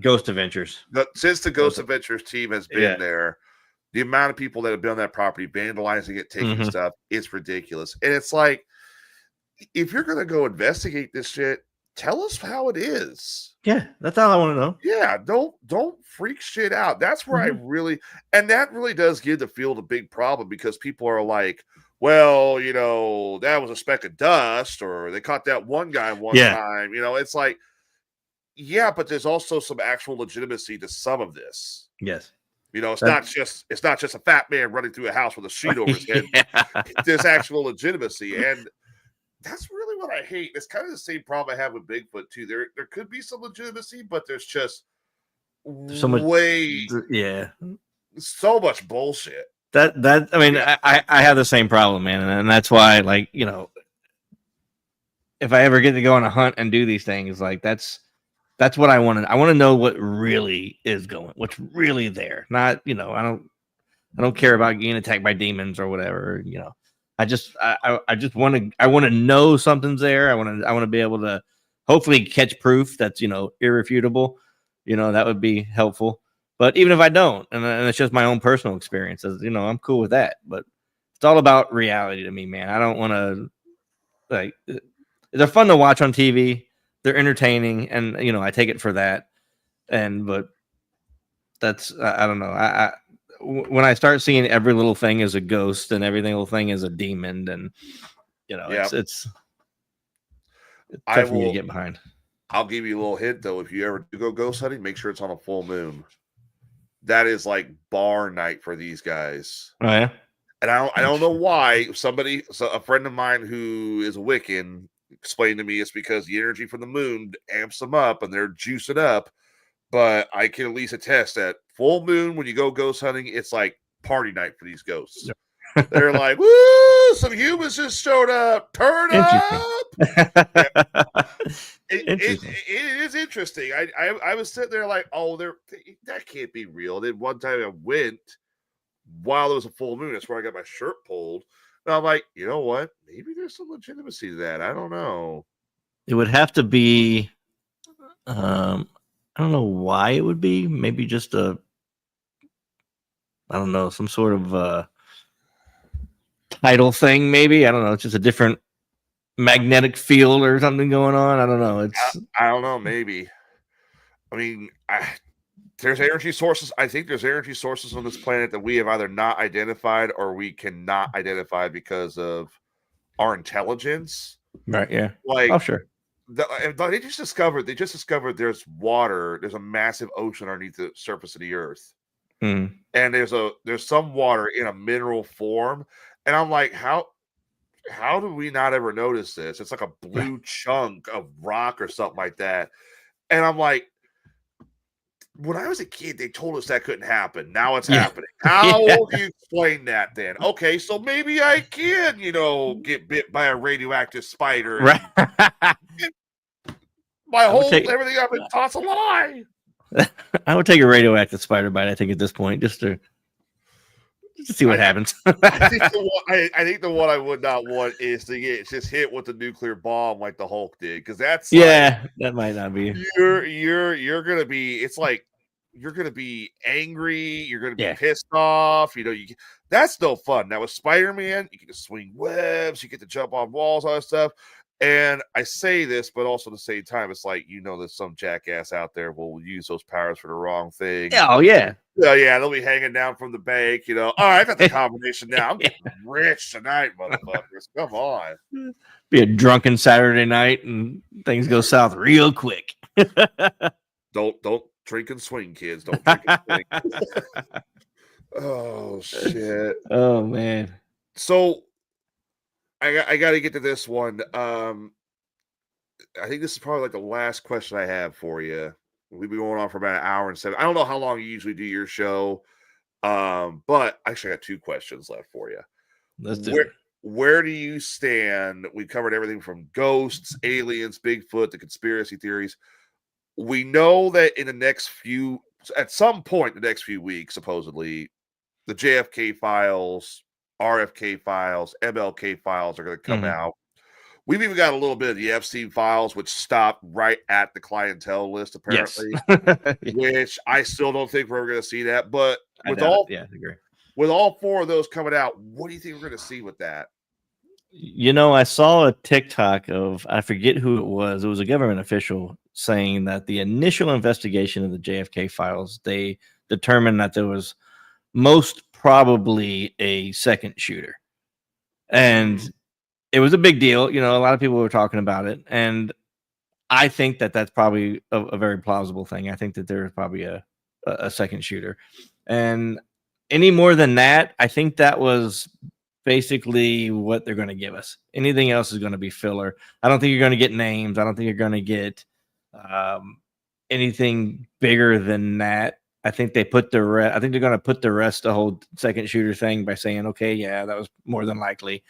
Ghost Adventures.
Since the Ghost Adventures team has been there, the amount of people that have been on that property vandalizing it, taking stuff, it's ridiculous. And it's like, if you're going to go investigate this shit, tell us how it is.
Yeah, that's all I want to know.
Yeah, don't freak shit out. That's where I really, and that really does give the field a big problem because people are like, well, that was a speck of dust, or they caught that one guy one time. It's like, yeah, but there's also some actual legitimacy to some of this.
Yes.
It's not just a fat man running through a house with a sheet over his head. There's actual legitimacy, and that's really what I hate. It's kind of the same problem I have with Bigfoot too. There could be some legitimacy, but there's just so much bullshit.
That I mean, I have the same problem, man, and that's why, if I ever get to go on a hunt and do these things, that's That's what I want to. I want to know what really is going, what's really there. Not, I don't care about getting attacked by demons or whatever. I just I want to know something's there. I want to be able to hopefully catch proof that's irrefutable. That would be helpful. But even if I don't, and it's just my own personal experiences, I'm cool with that. But it's all about reality to me, man. I don't want to like. They're fun to watch on TV. They're entertaining, and I take it for that. But that's I don't know. When I start seeing every little thing as a ghost and every little thing as a demon, then it's tough for me to get behind.
I'll give you a little hint though. If you ever do go ghost hunting, make sure it's on a full moon. That is like bar night for these guys.
Oh yeah.
And I don't know why. A friend of mine who is a Wiccan explained to me it's because the energy from the moon amps them up and they're juicing up. But I can at least attest that full moon, when you go ghost hunting, it's like party night for these ghosts. Yep. They're like, woo, some humans just showed up. Turn up. It is interesting. I was sitting there like, oh, that can't be real. And then one time I went while there was a full moon. That's where I got my shirt pulled. And I'm like, you know what? Maybe there's some legitimacy to that. I don't know.
It would have to be I don't know why it would be. Maybe just I don't know, some sort of title thing. Maybe I don't know. It's just a different magnetic field or something going on. I don't know.
I don't know. Maybe. I mean, there's energy sources. I think there's energy sources on this planet that we have either not identified or we cannot identify because of our intelligence.
Right. Yeah.
Like,
oh, sure.
They just discovered there's water. There's a massive ocean underneath the surface of the earth, and there's some water in a mineral form. And I'm like, how do we not ever notice this? It's like a blue chunk of rock or something like that. And I'm like, when I was a kid, they told us that couldn't happen. Now it's happening. How do you explain that then? Okay, so maybe I can, get bit by a radioactive spider.
Right.
Everything I've been taught's a lie.
I would take a radioactive spider bite, I think, at this point, just to see what happens.
I think the one I would not want is to get just hit with a nuclear bomb like the Hulk did, because that's
that might not be.
You're gonna be. It's like you're gonna be angry. You're gonna be pissed off. That's no fun. Now with Spider-Man, you get to swing webs. You get to jump on walls, all that stuff. And I say this, but also at the same time, it's like, there's some jackass out there will use those powers for the wrong thing.
Oh, yeah.
They'll be hanging down from the bank, All right, I got the combination now. I'm getting rich tonight, motherfuckers. Come on.
Be a drunken Saturday night and things go south real quick.
Don't drink and swing, kids. Don't drink and swing. Oh, shit.
Oh, man.
So I got to get to this one. I think this is probably like the last question I have for you. We've been going on for about an hour and 7. I don't know how long you usually do your show, but actually I got 2 questions left for you.
Let's do it.
Where do you stand? We covered everything from ghosts, aliens, Bigfoot, the conspiracy theories. We know that at some point in the next few weeks, supposedly, the JFK files, RFK files, MLK files are going to come out. We've even got a little bit of the Epstein files, which stopped right at the clientele list, apparently. Yes. Which I still don't think we're ever going to see that. But
I agree.
With all 4 of those coming out, what do you think we're going to see with that?
I saw a TikTok of, I forget who it was. It was a government official saying that the initial investigation of the JFK files, they determined that there was most probably a second shooter. And it was a big deal. A lot of people were talking about it. And I think that that's probably a very plausible thing. I think that there's probably a second shooter. And any more than that, I think that was basically what they're going to give us. Anything else is going to be filler. I don't think you're going to get names. I don't think you're going to get anything bigger than that. I think they put I think they're going to put the rest the whole second shooter thing by saying, okay, yeah, that was more than likely.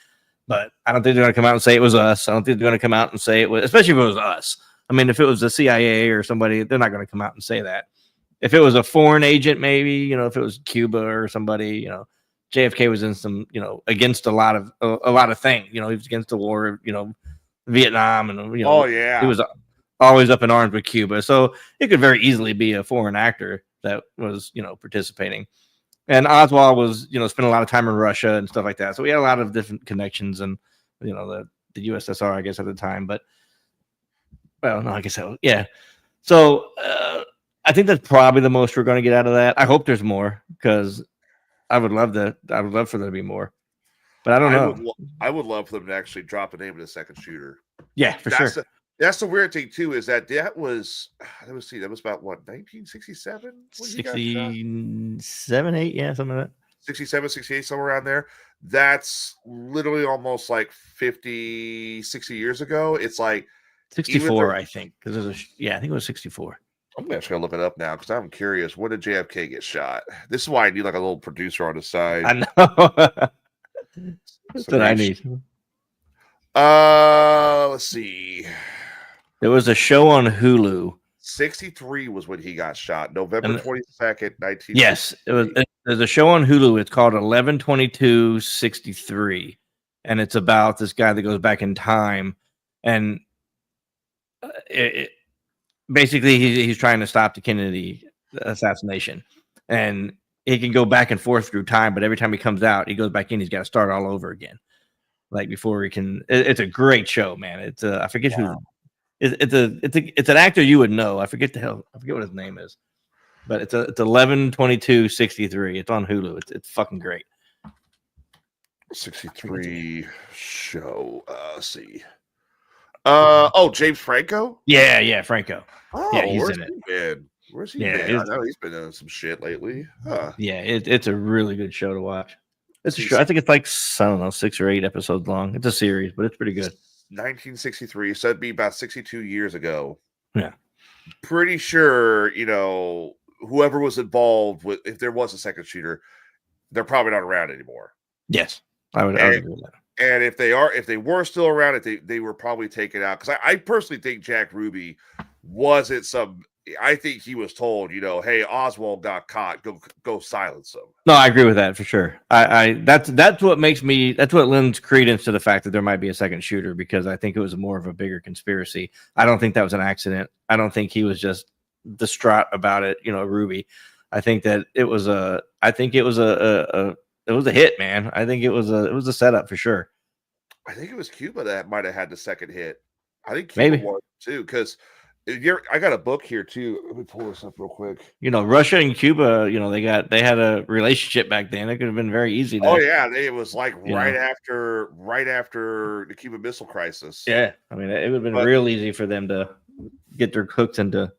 But I don't think they're going to come out and say it was us. I don't think they're going to come out and say it was, especially if it was us. I mean, if it was the CIA or somebody, they're not going to come out and say that. If it was a foreign agent, maybe, you know, if it was Cuba or somebody, you know, JFK was in some, you know, against a lot of things. You know, he was against the war, you know, Vietnam, and you know,
Oh yeah,
he was always up in arms with Cuba. So it could very easily be a foreign actor that was, you know, participating. And Oswald was, you know, spent a lot of time in Russia and stuff like that. So we had a lot of different connections, and you know, the USSR, I guess, at the time. But well, no, I guess so. Yeah. So I think that's probably the most we're going to get out of that. I hope there's more, because I would love for there to be more. But I don't know.
I would love for them to actually drop the name of the second shooter.
Yeah, for sure.
That's the weird thing too, is that was let me see, that was about what, 1967?
67, 8, yeah, something like that.
67, 68, somewhere around there. That's literally almost like 50, 60 years ago. It's like
64, I think, because I think it was 64.
I'm actually gonna look it up now because I'm curious. When did JFK get shot? This is why I need like a little producer on the side.
I know. That's what I need.
Let's see.
There was a show on Hulu.
63 was when he got shot. November 22nd, 19.
Yes, there's a show on Hulu. It's called 11/22/63, and it's about this guy that goes back in time, and basically he's trying to stop the Kennedy assassination, and he can go back and forth through time, but every time he comes out, he goes back in. He's got to start all over again, like before he can. It's a great show, man. It's I forget who. It's an actor you would know. I forget what his name is, but it's 11/22/63. It's on Hulu. It's fucking great.
63 show. Let's see. James Franco.
Yeah, Franco.
Oh,
yeah, he's in it.
Where's he been? I know he's been doing some shit lately. Huh.
Yeah, it's a really good show to watch. It's a show. I think it's like, I don't know, 6 or 8 episodes long. It's a series, but it's pretty good.
1963, so it'd be about 62 years ago.
Yeah.
Pretty sure, you know, whoever was involved with, if there was a second shooter, they're probably not around anymore.
Yes, I would agree with that.
And if they were still around, they were probably taken out. Because I personally think Jack Ruby wasn't some. I think he was told, you know, hey, Oswald got caught. Go silence him.
No, I agree with that for sure. That's what lends credence to the fact that there might be a second shooter, because I think it was more of a bigger conspiracy. I don't think that was an accident. I don't think he was just distraught about it, you know, Ruby. I think that it was a hit, man. I think it was a setup for sure.
I think it was Cuba that might have had the second hit. I think Cuba
maybe
was too, because I got a book here too. Let me pull this up real quick.
You know, Russia and Cuba, you know, they had a relationship back then. It could have been very easy.
Oh yeah, it was like right after the Cuban Missile Crisis.
Yeah, I mean, it would have been real easy for them to get their hooks into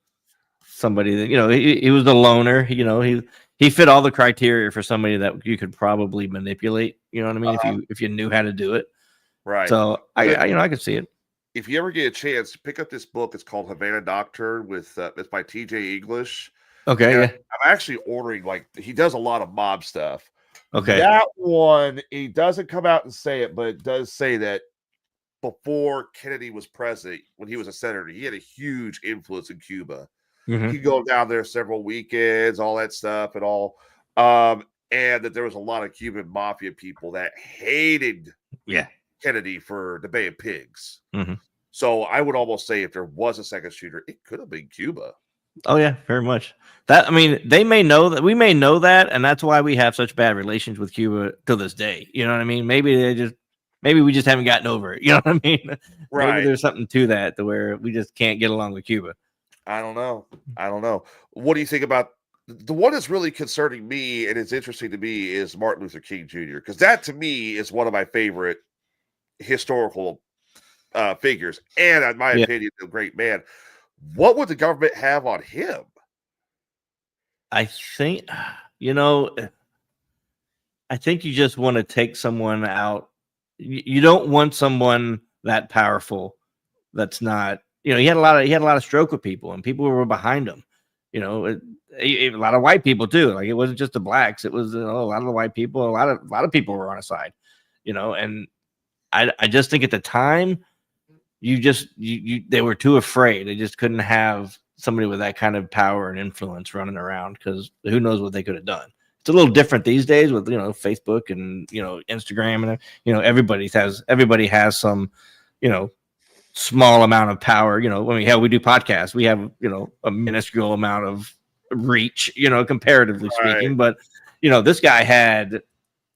somebody that, you know, he was a loner. You know, he fit all the criteria for somebody that you could probably manipulate. You know what I mean? If you knew how to do it,
right?
So I could see it.
If you ever get a chance, pick up this book. It's called Havana Nocturne it's by T.J. English.
Okay, yeah.
I'm actually ordering, like, he does a lot of mob stuff.
Okay.
That one, he doesn't come out and say it, but it does say that before Kennedy was president, when he was a senator, he had a huge influence in Cuba.
Mm-hmm.
He'd go down there several weekends, all that stuff and all. And that there was a lot of Cuban mafia people that hated Kennedy for the Bay of Pigs.
Mm-hmm.
So I would almost say if there was a second shooter, it could have been Cuba.
Oh yeah, very much. That, I mean, they may know that, we may know that, and that's why we have such bad relations with Cuba to this day. You know what I mean? Maybe we just haven't gotten over it. You know what I mean?
Right.
Maybe there's something to that, to where we just can't get along with Cuba.
I don't know. What do you think about the one that's really concerning me and is interesting to me is Martin Luther King Jr., because that to me is one of my favorite historical figures, and in my opinion, a great man. What would the government have on him?
I think, you just want to take someone out. You don't want someone that powerful that's not, he had a lot of stroke with people, and people were behind him. A lot of white people too. Like, it wasn't just the blacks; it was a lot of the white people. A lot of people were on his side. And I just think at the time, they were too afraid. They just couldn't have somebody with that kind of power and influence running around, because who knows what they could have done. It's a little different these days with Facebook and Instagram, and everybody has some small amount of power. When we do podcasts, we have a minuscule amount of reach, comparatively speaking. But this guy had,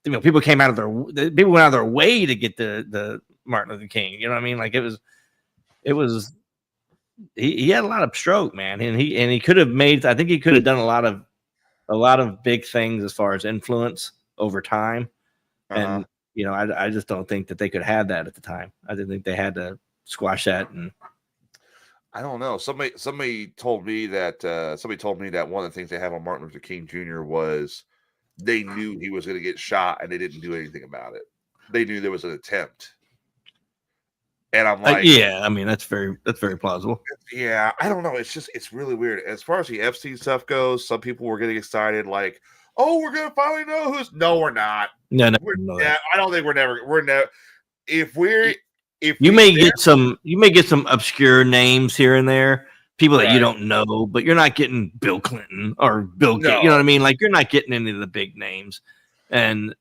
people went out of their way to get the Martin Luther King. You know what I mean? Like it was he had a lot of stroke, man, and he could have made. I think he could have done a lot of big things as far as influence over time. And I just don't think that they could have that at the time. I didn't think they had to squash that. And
I don't know. Somebody told me that one of the things they have on Martin Luther King Jr. was they knew he was going to get shot and they didn't do anything about it. They knew there was an attempt. And I'm like,
yeah, I mean, that's very plausible.
Yeah, I don't know. It's really weird. As far as the Epstein stuff goes, some people were getting excited, like, "Oh, we're gonna finally know who's." No, we're not.
No,
I don't think we're never.
You may get some obscure names here and there, people that you don't know, but you're not getting Bill Clinton or Bill Gates. You know what I mean? Like, you're not getting any of the big names. And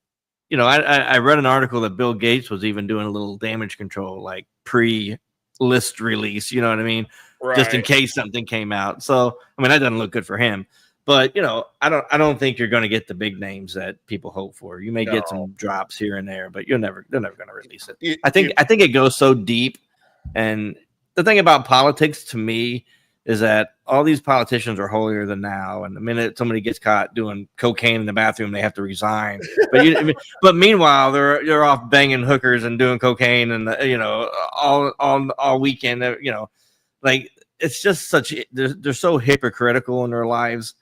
I read an article that Bill Gates was even doing a little damage control, like pre-list release. You know what I mean? Right. Just in case something came out. So, I mean, that doesn't look good for him. But I don't think you're going to get the big names that people hope for. You may get some drops here and there, but they're never going to release it. I think it goes so deep. And the thing about politics to me is that all these politicians are holier than thou, and the minute somebody gets caught doing cocaine in the bathroom, they have to resign. But meanwhile, they're off banging hookers and doing cocaine, and all weekend. Like, it's just they're so hypocritical in their lives,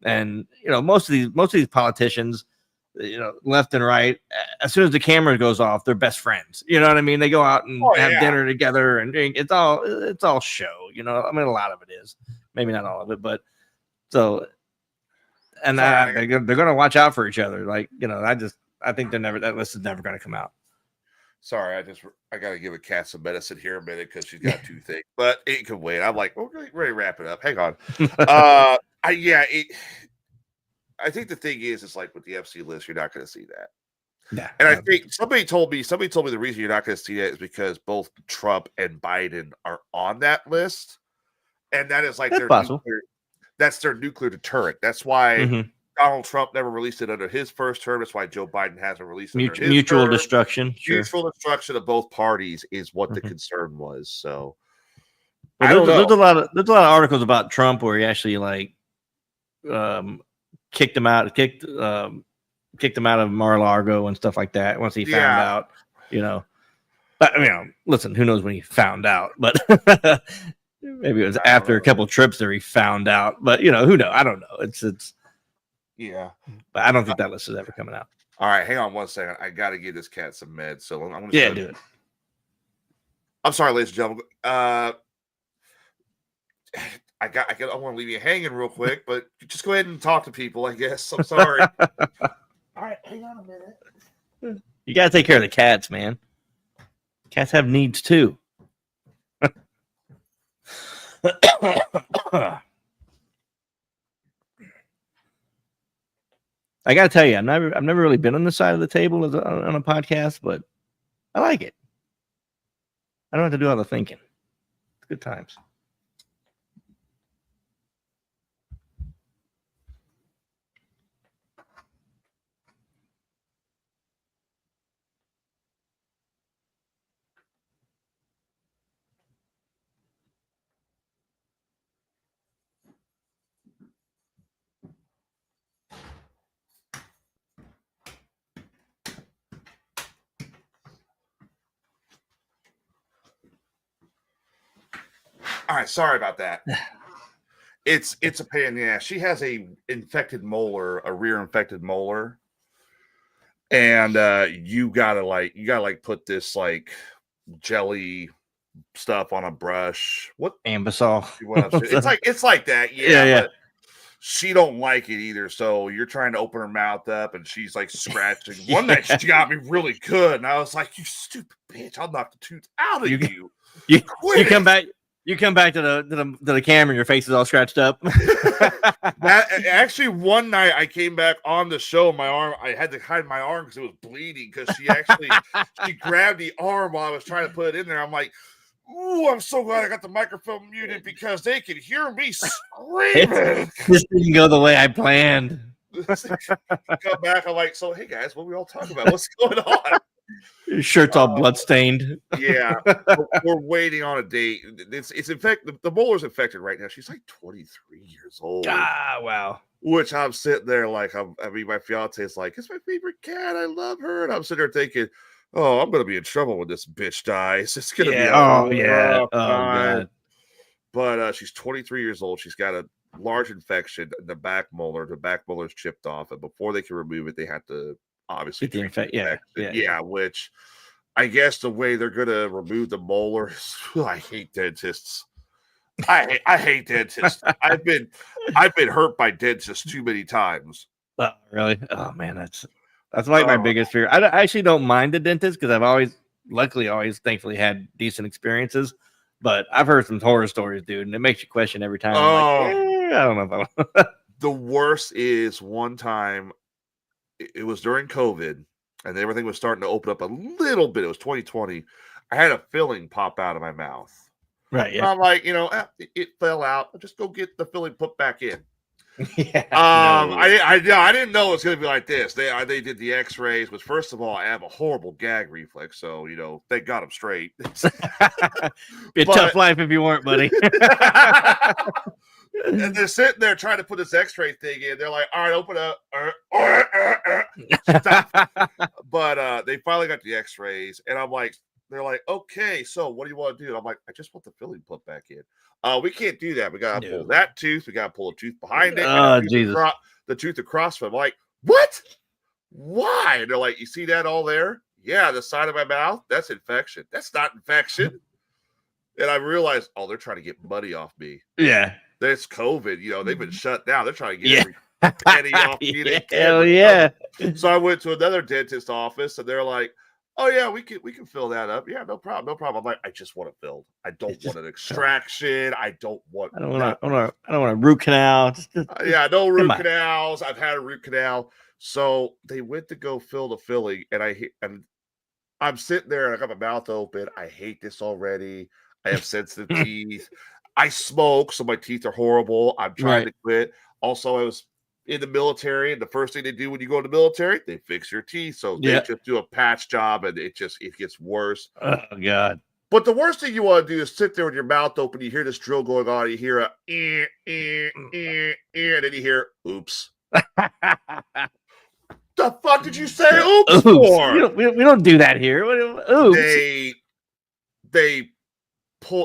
and most of these politicians, left and right, as soon as the camera goes off, they're best friends. You know what I mean? They go out and have dinner together and drink. It's all show. I mean, a lot of it is, maybe not all of it, but so. And they're going to watch out for each other. Like, I think that list is never going to come out.
Sorry, I got to give a cat some medicine here a minute because she's got toothache, but it can wait. I'm like, we're ready to wrap it up. Hang on. I think the thing is, it's like with the FC list, you're not going to see that. Yeah. And I think somebody told me the reason you're not going to see that is because both Trump and Biden are on that list. And that is like that's their nuclear deterrent. That's why Donald Trump never released it under his first term. That's why Joe Biden hasn't released it under his
mutual
term.
destruction.
Mutual destruction of both parties is what the concern was. So
there's a lot of articles about Trump where he actually kicked him out of Mar-a-Lago and stuff like that once he found out, But listen, who knows when he found out? But maybe it was after a couple trips there he found out. But who knows? I don't know. It's
yeah.
But I don't think that list is ever coming out.
All right, hang on one second. I got to give this cat some meds. So I'm going
to do it.
I'm sorry, ladies and gentlemen. I want to leave you hanging real quick, but just go ahead and talk to people, I guess. I'm sorry. All right, hang on a minute.
You got to take care of the cats, man. Cats have needs too. I got to tell you, I've never really been on the side of the table on a podcast, but I like it. I don't have to do all the thinking. It's good times.
All right, sorry about that. It's a pain in the ass. She has a rear infected molar, and you gotta put this jelly stuff on a brush. What
Ambisol?
It's like that. Yeah. she don't like it either. So you're trying to open her mouth up, and she's like scratching. One night she got me really good, and I was like, "You stupid bitch! I'll knock the tooth out of you."
You come back. You come back to the camera, and your face is all scratched up.
That actually, one night I came back on the show. My arm, I had to hide my arm because it was bleeding. Because she grabbed the arm while I was trying to put it in there. I'm like, "Ooh, I'm so glad I got the microphone muted because they could hear me screaming."
This didn't go the way I planned.
Come back, I'm like, "So hey guys, what are we all talking about? What's going on?"
Your shirt's all bloodstained.
Yeah, we're waiting on a date. It's infected. The molar's infected right now. She's like 23 years old.
Ah, wow.
Which I'm sitting there like, my fiance is like, "It's my favorite cat. I love her." And I'm sitting there thinking, "Oh, I'm gonna be in trouble when this bitch dies. It's gonna be rough time."
God.
But she's 23 years old. She's got a large infection in the back molar. The back molar's chipped off, and before they can remove it, they have to obviously
treat the infection.
Yeah, which I guess the way they're gonna remove the molar is, I hate dentists. I hate dentists. I've been hurt by dentists too many times.
Oh, really? Oh man, that's like my biggest fear. I actually don't mind the dentist because I've always thankfully had decent experiences. But I've heard some horror stories, dude, and it makes you question every time. I don't know if I
The worst is one time, it was during COVID, and everything was starting to open up a little bit. It was 2020. I had a filling pop out of my mouth.
Right, yeah.
And I'm like, it fell out. I'll just go get the filling put back in.
Yeah.
I didn't know it was going to be like this. They did the X-rays, which first of all, I have a horrible gag reflex, so they got them straight.
Be a tough life if you weren't, buddy.
And they're sitting there trying to put this X-ray thing in. They're like, "All right, open up." Stop. But they finally got the X-rays, and I'm like, they're like, "Okay, so what do you want to do?" And I'm like, "I just want the filling put back in." We can't do that. We gotta pull that tooth. We gotta pull a tooth behind it.
Oh, Jesus.
The tooth across from it. I'm like, what? Why? And they're like, "You see that all there? Yeah, the side of my mouth. That's infection. That's not infection." And I realized, they're trying to get money off me.
Yeah.
There's COVID. They've been shut down. They're trying to get every penny off me.
Hell yeah.
So I went to another dentist office, and they're like, "Oh yeah, we can fill that up. Yeah, no problem. I'm like, "I just want it filled. I don't want an extraction. I don't want
a root canal.
Yeah, no root canals. I've had a root canal." So they went to go fill the filling, and I'm sitting there, and I got my mouth open. I hate this already. I have sensitive teeth. I smoke, so my teeth are horrible. I'm trying to quit. Also, I was in the military, and the first thing they do when you go to the military, they fix your teeth. So they just do a patch job, and it gets worse.
Oh God!
But the worst thing you want to do is sit there with your mouth open. You hear this drill going on. You hear and then you hear oops. The fuck did you say oops for?
We don't do that here. Oops.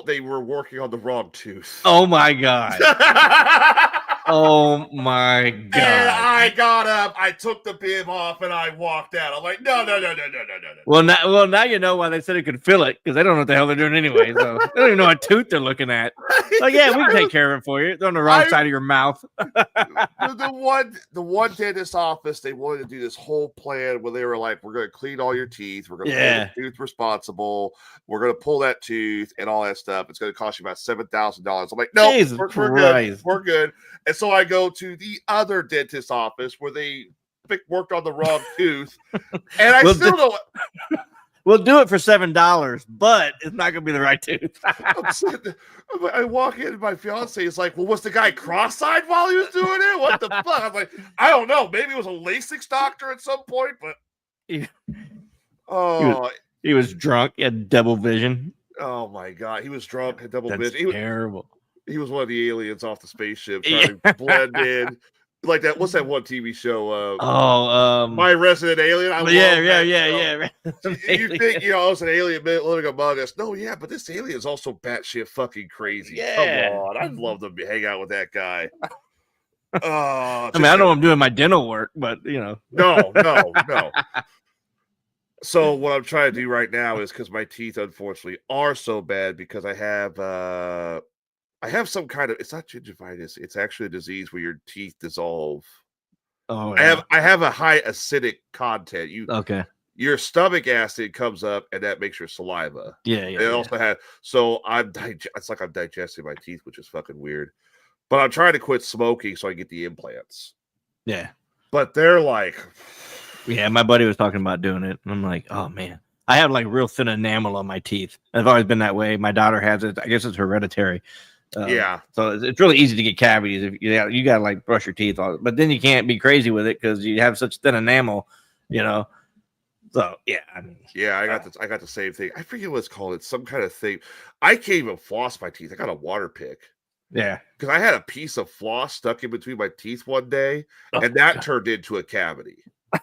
They were working on the wrong tooth.
Oh my God. Oh my God.
And I got up, I took the bib off, and I walked out. I'm like, no.
Well, now you know why they said it could fill it, because they don't know what the hell they're doing anyway. So they don't even know what tooth they're looking at. Like, yeah, we can take care of it for you. They're on the wrong side of your mouth.
the one dentist office, they wanted to do this whole plan where they were like, "We're going to clean all your teeth. We're going to make the tooth responsible. We're going to pull that tooth and all that stuff. It's going to cost you about $7,000." I'm like, "No, we're good. We're good." And so I go to the other dentist office where they worked on the wrong tooth, and I still don't.
We'll do it for $7, but it's not going to be the right tooth.
I walk in, and my fiance is like, "Well, was the guy cross-eyed while he was doing it? What the fuck?" I was like, "I don't know. Maybe it was a LASIK doctor at some point, but
he was drunk. He had double vision.
Oh my God, he was drunk, had double
vision.
He
terrible.
He was one of the aliens off the spaceship trying to blend in. Like that, what's that one TV show? My Resident Alien.
Yeah.
You think it's an alien living among us? No, yeah, but this alien is also batshit fucking crazy.
Yeah.
Come on, I'd love to hang out with that guy.
I mean, I know I'm doing my dental work, but
no. So what I'm trying to do right now is because my teeth, unfortunately, are so bad because I have I have some kind of, it's not gingivitis. It's actually a disease where your teeth dissolve.
Oh, yeah.
I have a high acidic content.
Okay.
Your stomach acid comes up, and that makes your saliva.
Yeah.
It also had, so it's like I'm digesting my teeth, which is fucking weird. But I'm trying to quit smoking so I get the implants.
Yeah.
But they're like,
yeah, my buddy was talking about doing it. And I'm like, oh man, I have like real thin enamel on my teeth. I've always been that way. My daughter has it. I guess it's hereditary.
Yeah.
So it's really easy to get cavities if you got to like brush your teeth on it, but then you can't be crazy with it because you have such thin enamel, you know. So yeah, I mean,
yeah, I got the same thing. I forget what it's called. It's some kind of thing. I can't even floss my teeth. I got a water pick.
Yeah,
because I had a piece of floss stuck in between my teeth one day, and that turned into a cavity.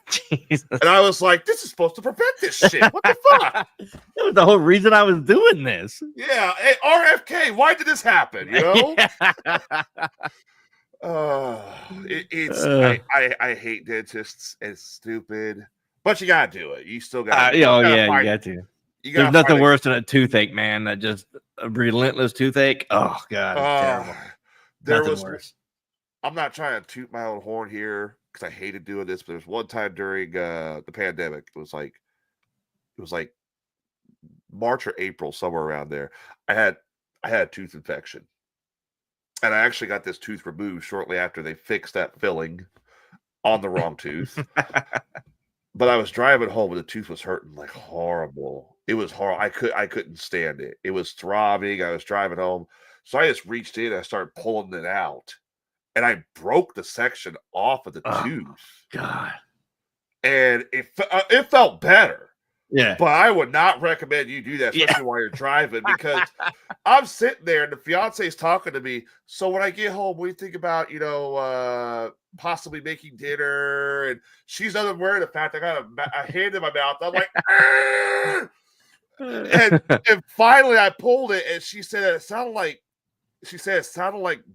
Jesus.
And I was like, "This is supposed to prevent this shit. What the fuck?"
That was the whole reason I was doing this.
Yeah, hey, RFK, why did this happen? You know. I hate dentists. It's stupid, but you gotta do it. You still gotta.
You got to. There's nothing worse than a toothache, man. That just a relentless toothache. Oh god, it's terrible. Nothing worse.
I'm not trying to toot my own horn here because I hated doing this, but there's one time during the pandemic. It was like March or April, somewhere around there. I had a tooth infection, and I actually got this tooth removed shortly after they fixed that filling on the wrong tooth. But I was driving home and the tooth was hurting like horrible. It was horrible. I couldn't stand it. It was throbbing. I was driving home. So I just reached in and I started pulling it out. And I broke the section off of the tooth.
God.
And it felt better.
Yeah.
But I would not recommend you do that, especially while you're driving, because I'm sitting there and the fiance is talking to me. So when I get home, we think about, possibly making dinner, and she's unaware of the fact I got a hand in my mouth. I'm like, and finally I pulled it, and she said it sounded like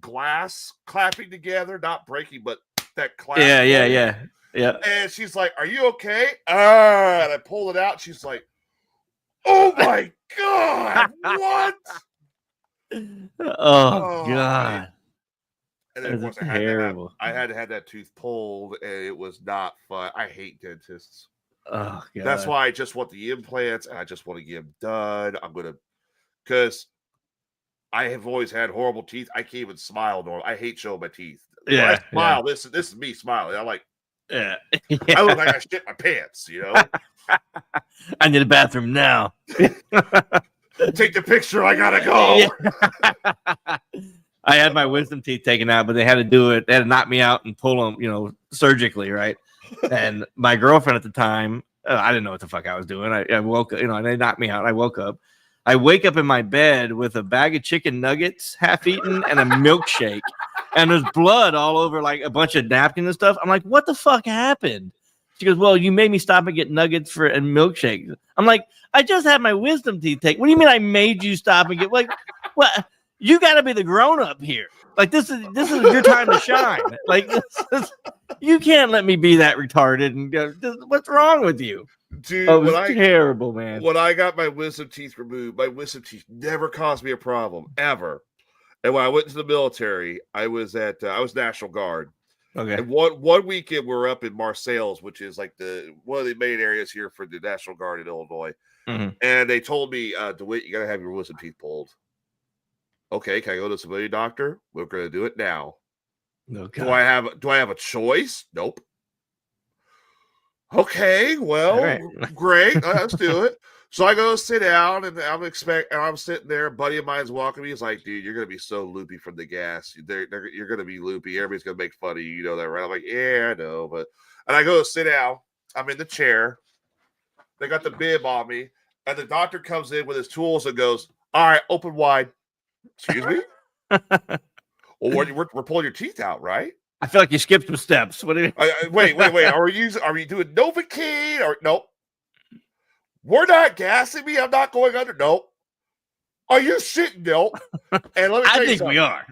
glass clapping together, not breaking, but that clap.
Yeah.
And she's like, "Are you okay?" And I pulled it out. She's like, "Oh my god, what?"
Oh god.
And then of course I had to have that tooth pulled, and it was not fun. I hate dentists.
Oh god.
That's why I just want the implants, and I just want to get them done. Because I have always had horrible teeth. I can't even smile normal. I hate showing my teeth. When I smile, this is me smiling. I'm like,
yeah.
I look like I shit my pants,
I need a bathroom now.
Take the picture. I gotta go.
Yeah. I had my wisdom teeth taken out, but they had to do it. They had to knock me out and pull them, surgically, right? And my girlfriend at the time, I didn't know what the fuck I was doing. I woke up, and they knocked me out. I woke up. I wake up in my bed with a bag of chicken nuggets, half eaten, and a milkshake. And there's blood all over like a bunch of napkins and stuff. I'm like, what the fuck happened? She goes, well, you made me stop and get nuggets and milkshakes. I'm like, I just had my wisdom teeth taken. What do you mean I made you stop and get, like, what? You got to be the grown up here. Like, this is your time to shine. Like, you can't let me be that retarded. And what's wrong with you?
Dude,
it was terrible, man.
When I got my wisdom teeth removed, my wisdom teeth never caused me a problem, ever. And when I went to the military, I was National Guard.
Okay.
And one weekend we were up in Marseilles, which is like one of the main areas here for the National Guard in Illinois.
Mm-hmm.
And they told me, DeWitt, you got to have your wisdom teeth pulled. Okay, can I go to the civilian doctor? We're going to do it now.
Okay.
Do I have a choice? Nope. Okay, well, right. Great. Let's do it. So I go sit down, and I'm sitting there. A buddy of mine's walking me. He's like, "Dude, you're gonna be so loopy from the gas. You're gonna be loopy. Everybody's gonna make fun of you. You know that, right?" I'm like, "Yeah, I know." And I go sit down. I'm in the chair. They got the bib on me, and the doctor comes in with his tools and goes, "All right, open wide." Excuse me. Well, we're pulling your teeth out, right?
I feel like you skipped some steps. What do you?
Wait. Are we doing Novocaine or nope? We're not gassing me. I'm not going under. Nope. Are you shitting? Nope. And let me tell you something.
We are.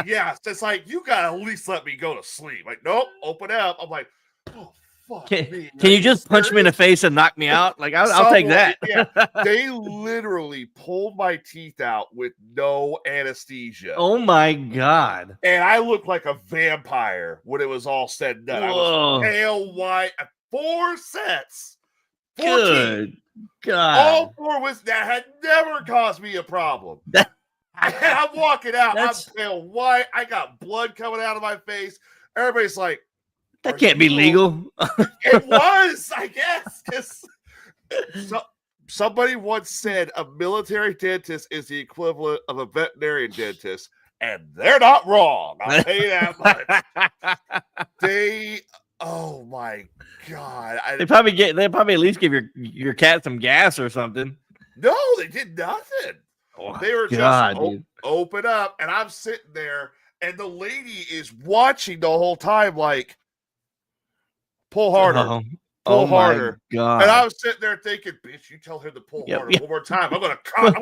Yeah, it's like you gotta at least let me go to sleep. Like, nope. Open up. I'm like, oh fuck
Can
me.
you just punch me in the face and knock me out? Like, I'll take that.
Yeah, they literally pulled my teeth out with no anesthesia.
Oh my God.
And I looked like a vampire when it was all said and done.
Whoa.
I was pale white. 4 sets. 14.
Good God.
All 4 was that had never caused me a problem. And I'm walking out. I'm pale white. I got blood coming out of my face. Everybody's like,
that can't be legal.
It was, I guess. Somebody once said a military dentist is the equivalent of a veterinarian dentist, and they're not wrong. I'll tell you that much. Oh my God.
They probably at least give your cat some gas or something.
No, they did nothing.
Oh,
they were
God,
just open up, and I'm sitting there, and the lady is watching the whole time, like, pull harder. Pull harder.
God.
And I was sitting there thinking, bitch, you tell him to pull harder one more time. I'm gonna cut.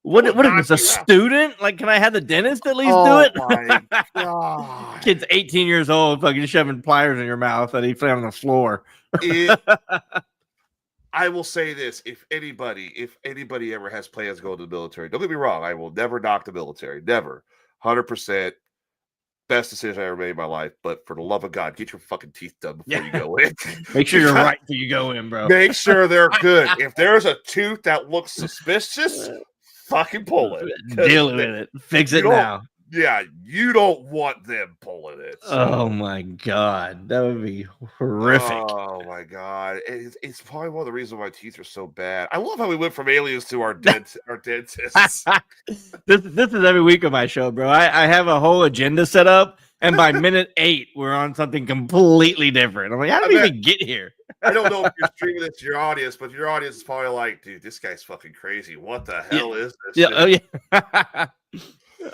What is this, a student? Like, can I have the dentist at least do it?
Oh my God.
Kid's 18 years old, fucking shoving pliers in your mouth that he found on the floor.
I will say this: if anybody ever has plans to go to the military, don't get me wrong, I will never knock the military. Never. 100%. Best decision I ever made in my life, but for the love of God, get your fucking teeth done before you go in.
Make sure you're right till you go in, bro.
Make sure they're good. If there's a tooth that looks suspicious, fucking pull it.
Deal with it. Fix it now.
Yeah, you don't want them pulling it. So.
Oh my God, that would be horrific.
Oh my God, it's probably one of the reasons why my teeth are so bad. I love how we went from aliens to our dentists.
This is every week of my show, bro. I have a whole agenda set up, and by minute 8, we're on something completely different. I'm like, how did we even get here?
I don't know if you're streaming this to your audience, but your audience is probably like, dude, this guy's fucking crazy. What the hell is this?
Yeah. Oh yeah.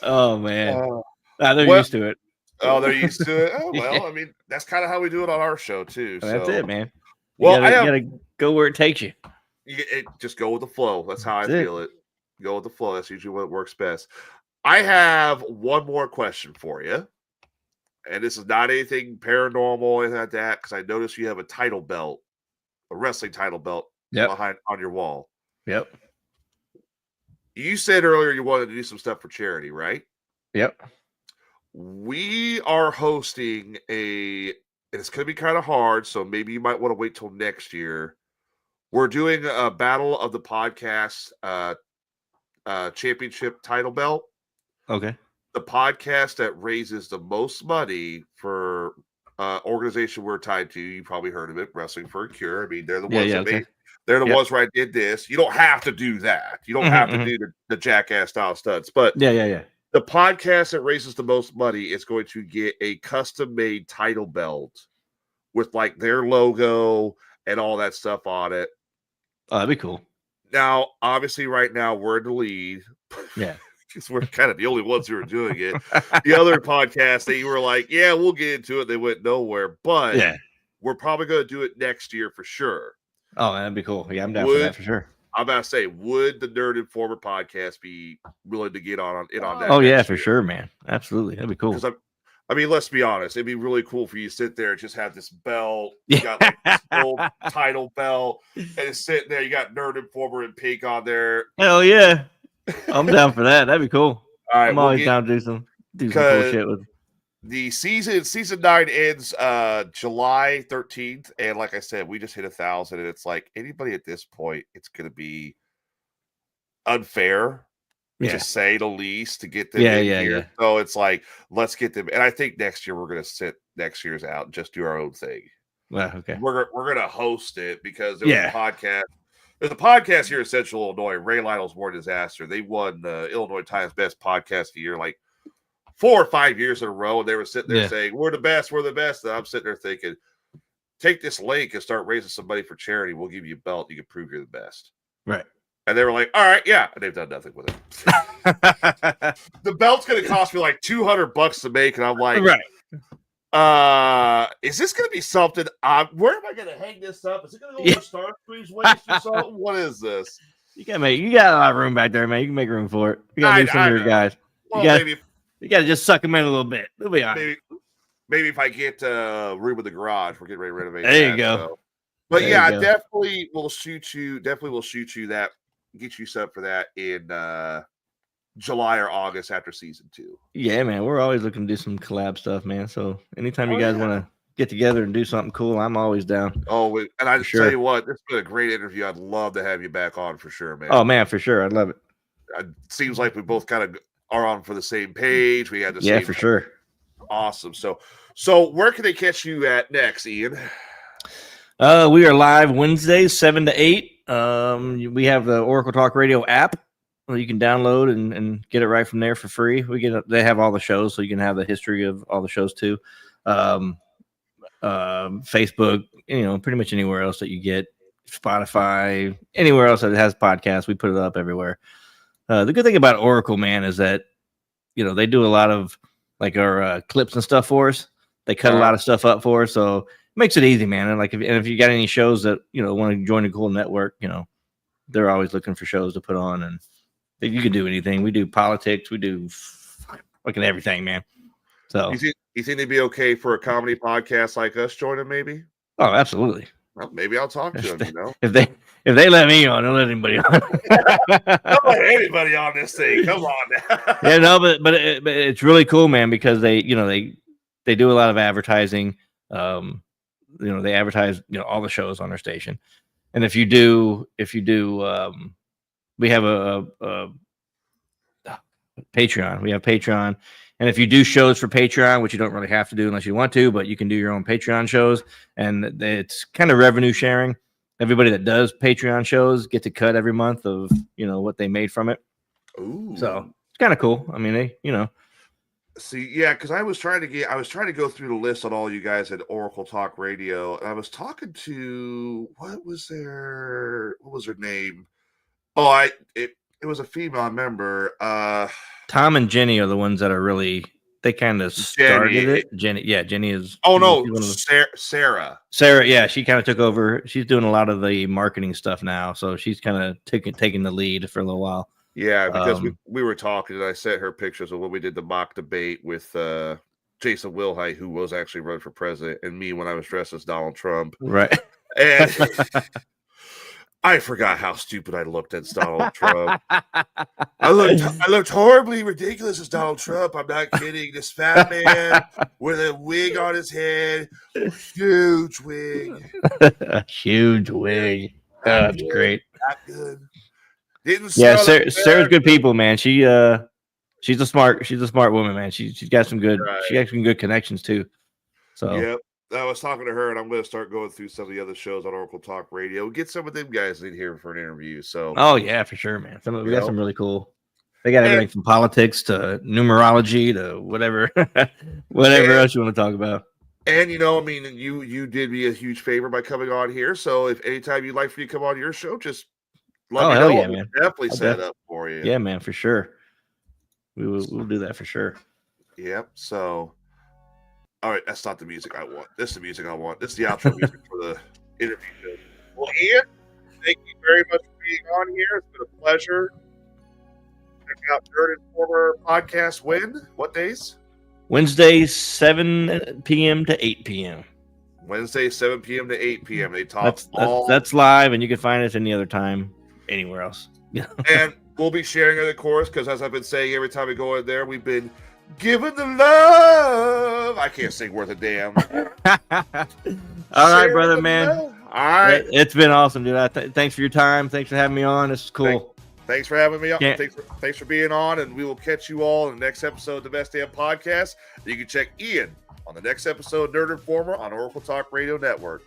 Oh man. They're used to it.
Oh, they're used to it. Oh well, I mean, that's kind of how we do it on our show too. So.
That's it, man.
You
gotta go where it takes you.
Just go with the flow. That's how I feel it. Go with the flow. That's usually what works best. I have one more question for you, and this is not anything paranormal or anything like that, because I noticed you have a title belt, a wrestling title belt, behind on your wall.
Yep.
You said earlier you wanted to do some stuff for charity, right?
Yep.
We are hosting and it's going to be kind of hard, so maybe you might want to wait till next year. We're doing a Battle of the Podcast championship title belt.
Okay.
The podcast that raises the most money for organization we're tied to, you probably heard of it, Wrestling for a Cure. I mean, they're the ones that made. They're the ones where I did this. You don't have to do that. You don't have to do the jackass style stunts. But
yeah.
The podcast that raises the most money is going to get a custom made title belt with like their logo and all that stuff on it.
Oh, that'd be cool.
Now, obviously, right now we're in the lead.
Yeah.
Because we're kind of the only ones who are doing it. The other podcasts, they were like, yeah, we'll get into it. They went nowhere. But we're probably going to do it next year for sure.
Oh, that'd be cool. Yeah, I'm down for that for sure.
I'm about to say, would the Nerd Informer podcast be willing to get on that?
Oh, yeah, for sure, man. Absolutely. That'd be cool.
Because I mean, let's be honest. It'd be really cool for you to sit there and just have this belt. You got like this old title belt, and it's sitting there. You got Nerd Informer and pink on there.
Hell yeah. I'm down for that. That'd be cool.
All right,
I'm always down to do some cool shit with
the season 9 ends July 13th, and like I said, we just hit 1,000, and it's like anybody at this point, it's going to be unfair to say the least to get them in here. Yeah. So it's like, let's get them, and I think next year we're going to sit next year's out and just do our own thing.
Well, okay,
we're going to host it because there was a podcast. There's a podcast here in Central Illinois, Ray Lytle's War Disaster. They won the Illinois Times Best Podcast of the Year like 4 or 5 years in a row, and they were sitting there saying, we're the best. And I'm sitting there thinking, take this link and start raising some money for charity. We'll give you a belt. You can prove you're the best.
Right.
And they were like, all right, yeah. And they've done nothing with it. The belt's going to cost me like $200 to make. And I'm like, is this going to be something? Where am I going to hang this up? Is it going to go over Starscream's waist or something? What is this?
You got a lot of room back there, man. You can make room for it. You got to do some of your guys. Well, you got to just suck them in a little bit. They'll be all right.
maybe if I get room in the garage, we're getting ready to renovate
There
that.
you go.
So. But
there
yeah,
you go.
definitely will shoot you that, get you set up for that in July or August after season 2.
Yeah, man. We're always looking to do some collab stuff, man. So anytime you guys want to get together and do something cool, I'm always down.
Oh, and I tell you what, this has been a great interview. I'd love to have you back on for sure, man.
Oh man, for sure. I'd love it.
It seems like we both kind of are on for the same page. We had the same.
Yeah, for sure.
Awesome. So where can they catch you at next, Ian?
We are live Wednesdays, 7 to 8. We have the Oracle Talk Radio app. You can download and get it right from there for free. They have all the shows, so you can have the history of all the shows too. Facebook, pretty much anywhere else that you get, Spotify, anywhere else that has podcasts, we put it up everywhere. The good thing about Oracle, man, is that they do a lot of like our clips and stuff for us. They cut a lot of stuff up for us, so it makes it easy, man. And like if you got any shows that want to join a cool network, they're always looking for shows to put on, and you can do anything. We do politics, we do fucking everything, man. So
you think they'd be okay for a comedy podcast like us joining, maybe?
Oh, absolutely.
Well, maybe I'll talk to them.
If they let me on, they'll let anybody on.
Don't let anybody on this thing. Come on now.
Yeah, no, but it's really cool, man, because they do a lot of advertising. They advertise all the shows on their station, and if you do, we have a Patreon. We have Patreon. And if you do shows for Patreon, which you don't really have to do unless you want to, but you can do your own Patreon shows, and it's kind of revenue sharing. Everybody that does Patreon shows get to cut every month of what they made from it.
Ooh.
So it's kind of cool. I mean,
See, yeah, because I was trying to go through the list on all you guys at Oracle Talk Radio, and I was talking to what was her name? Oh, it was a female member.
Tom and Jenny are the ones that are really, they kind of started it. Jenny is.
Oh no, Sarah.
Sarah, yeah, she kind of took over. She's doing a lot of the marketing stuff now, so she's kind of taking the lead for a little while.
Yeah, because we were talking, and I sent her pictures of when we did the mock debate with Jason Wilhite, who was actually running for president, and me when I was dressed as Donald Trump.
Right.
And I forgot how stupid I looked as Donald Trump. I looked horribly ridiculous as Donald Trump. I'm not kidding. This fat man with a wig on his head, huge wig.
Huge wig. That's great.
Not good. Didn't
Sarah's good people, man. She's a smart woman, man. She's got some good she got some good connections too. So
yep. I was talking to her, and I'm going to start going through some of the other shows on Oracle Talk Radio. Get some of them guys in here for an interview. So,
oh yeah, for sure, man. We got some really cool. They got everything from politics to numerology to whatever else you want to talk about.
And you did me a huge favor by coming on here. So, if anytime you'd like for you to come on your show, just let me know.
Yeah, man.
Definitely set up for you.
Yeah, man, for sure. We'll do that for sure.
Yep. So. All right, that's not the music I want. This is the music I want. This is the outro music for the interview. Well, Ian, thank you very much for being on here. It's been a pleasure. Check out Nerd Informer podcast. What days?
Wednesdays, 7 p.m. to 8 p.m.
Wednesday, 7 p.m. to 8 p.m. They talk
that's live, and you can find us any other time anywhere else.
And we'll be sharing it, of course, because as I've been saying, every time we go in there, we've been giving the love. I can't sing worth a damn.
All right, brother, man.
All right.
It's been awesome, dude. Thanks for your time. Thanks for having me on. This is cool.
Thanks for having me on. Thanks for being on, and we will catch you all in the next episode of the Best Damn Podcast. You can check Ian on the next episode of Nerd Informer on Oracle Talk Radio Network.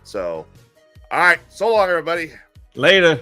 So, all right. So long, everybody.
Later.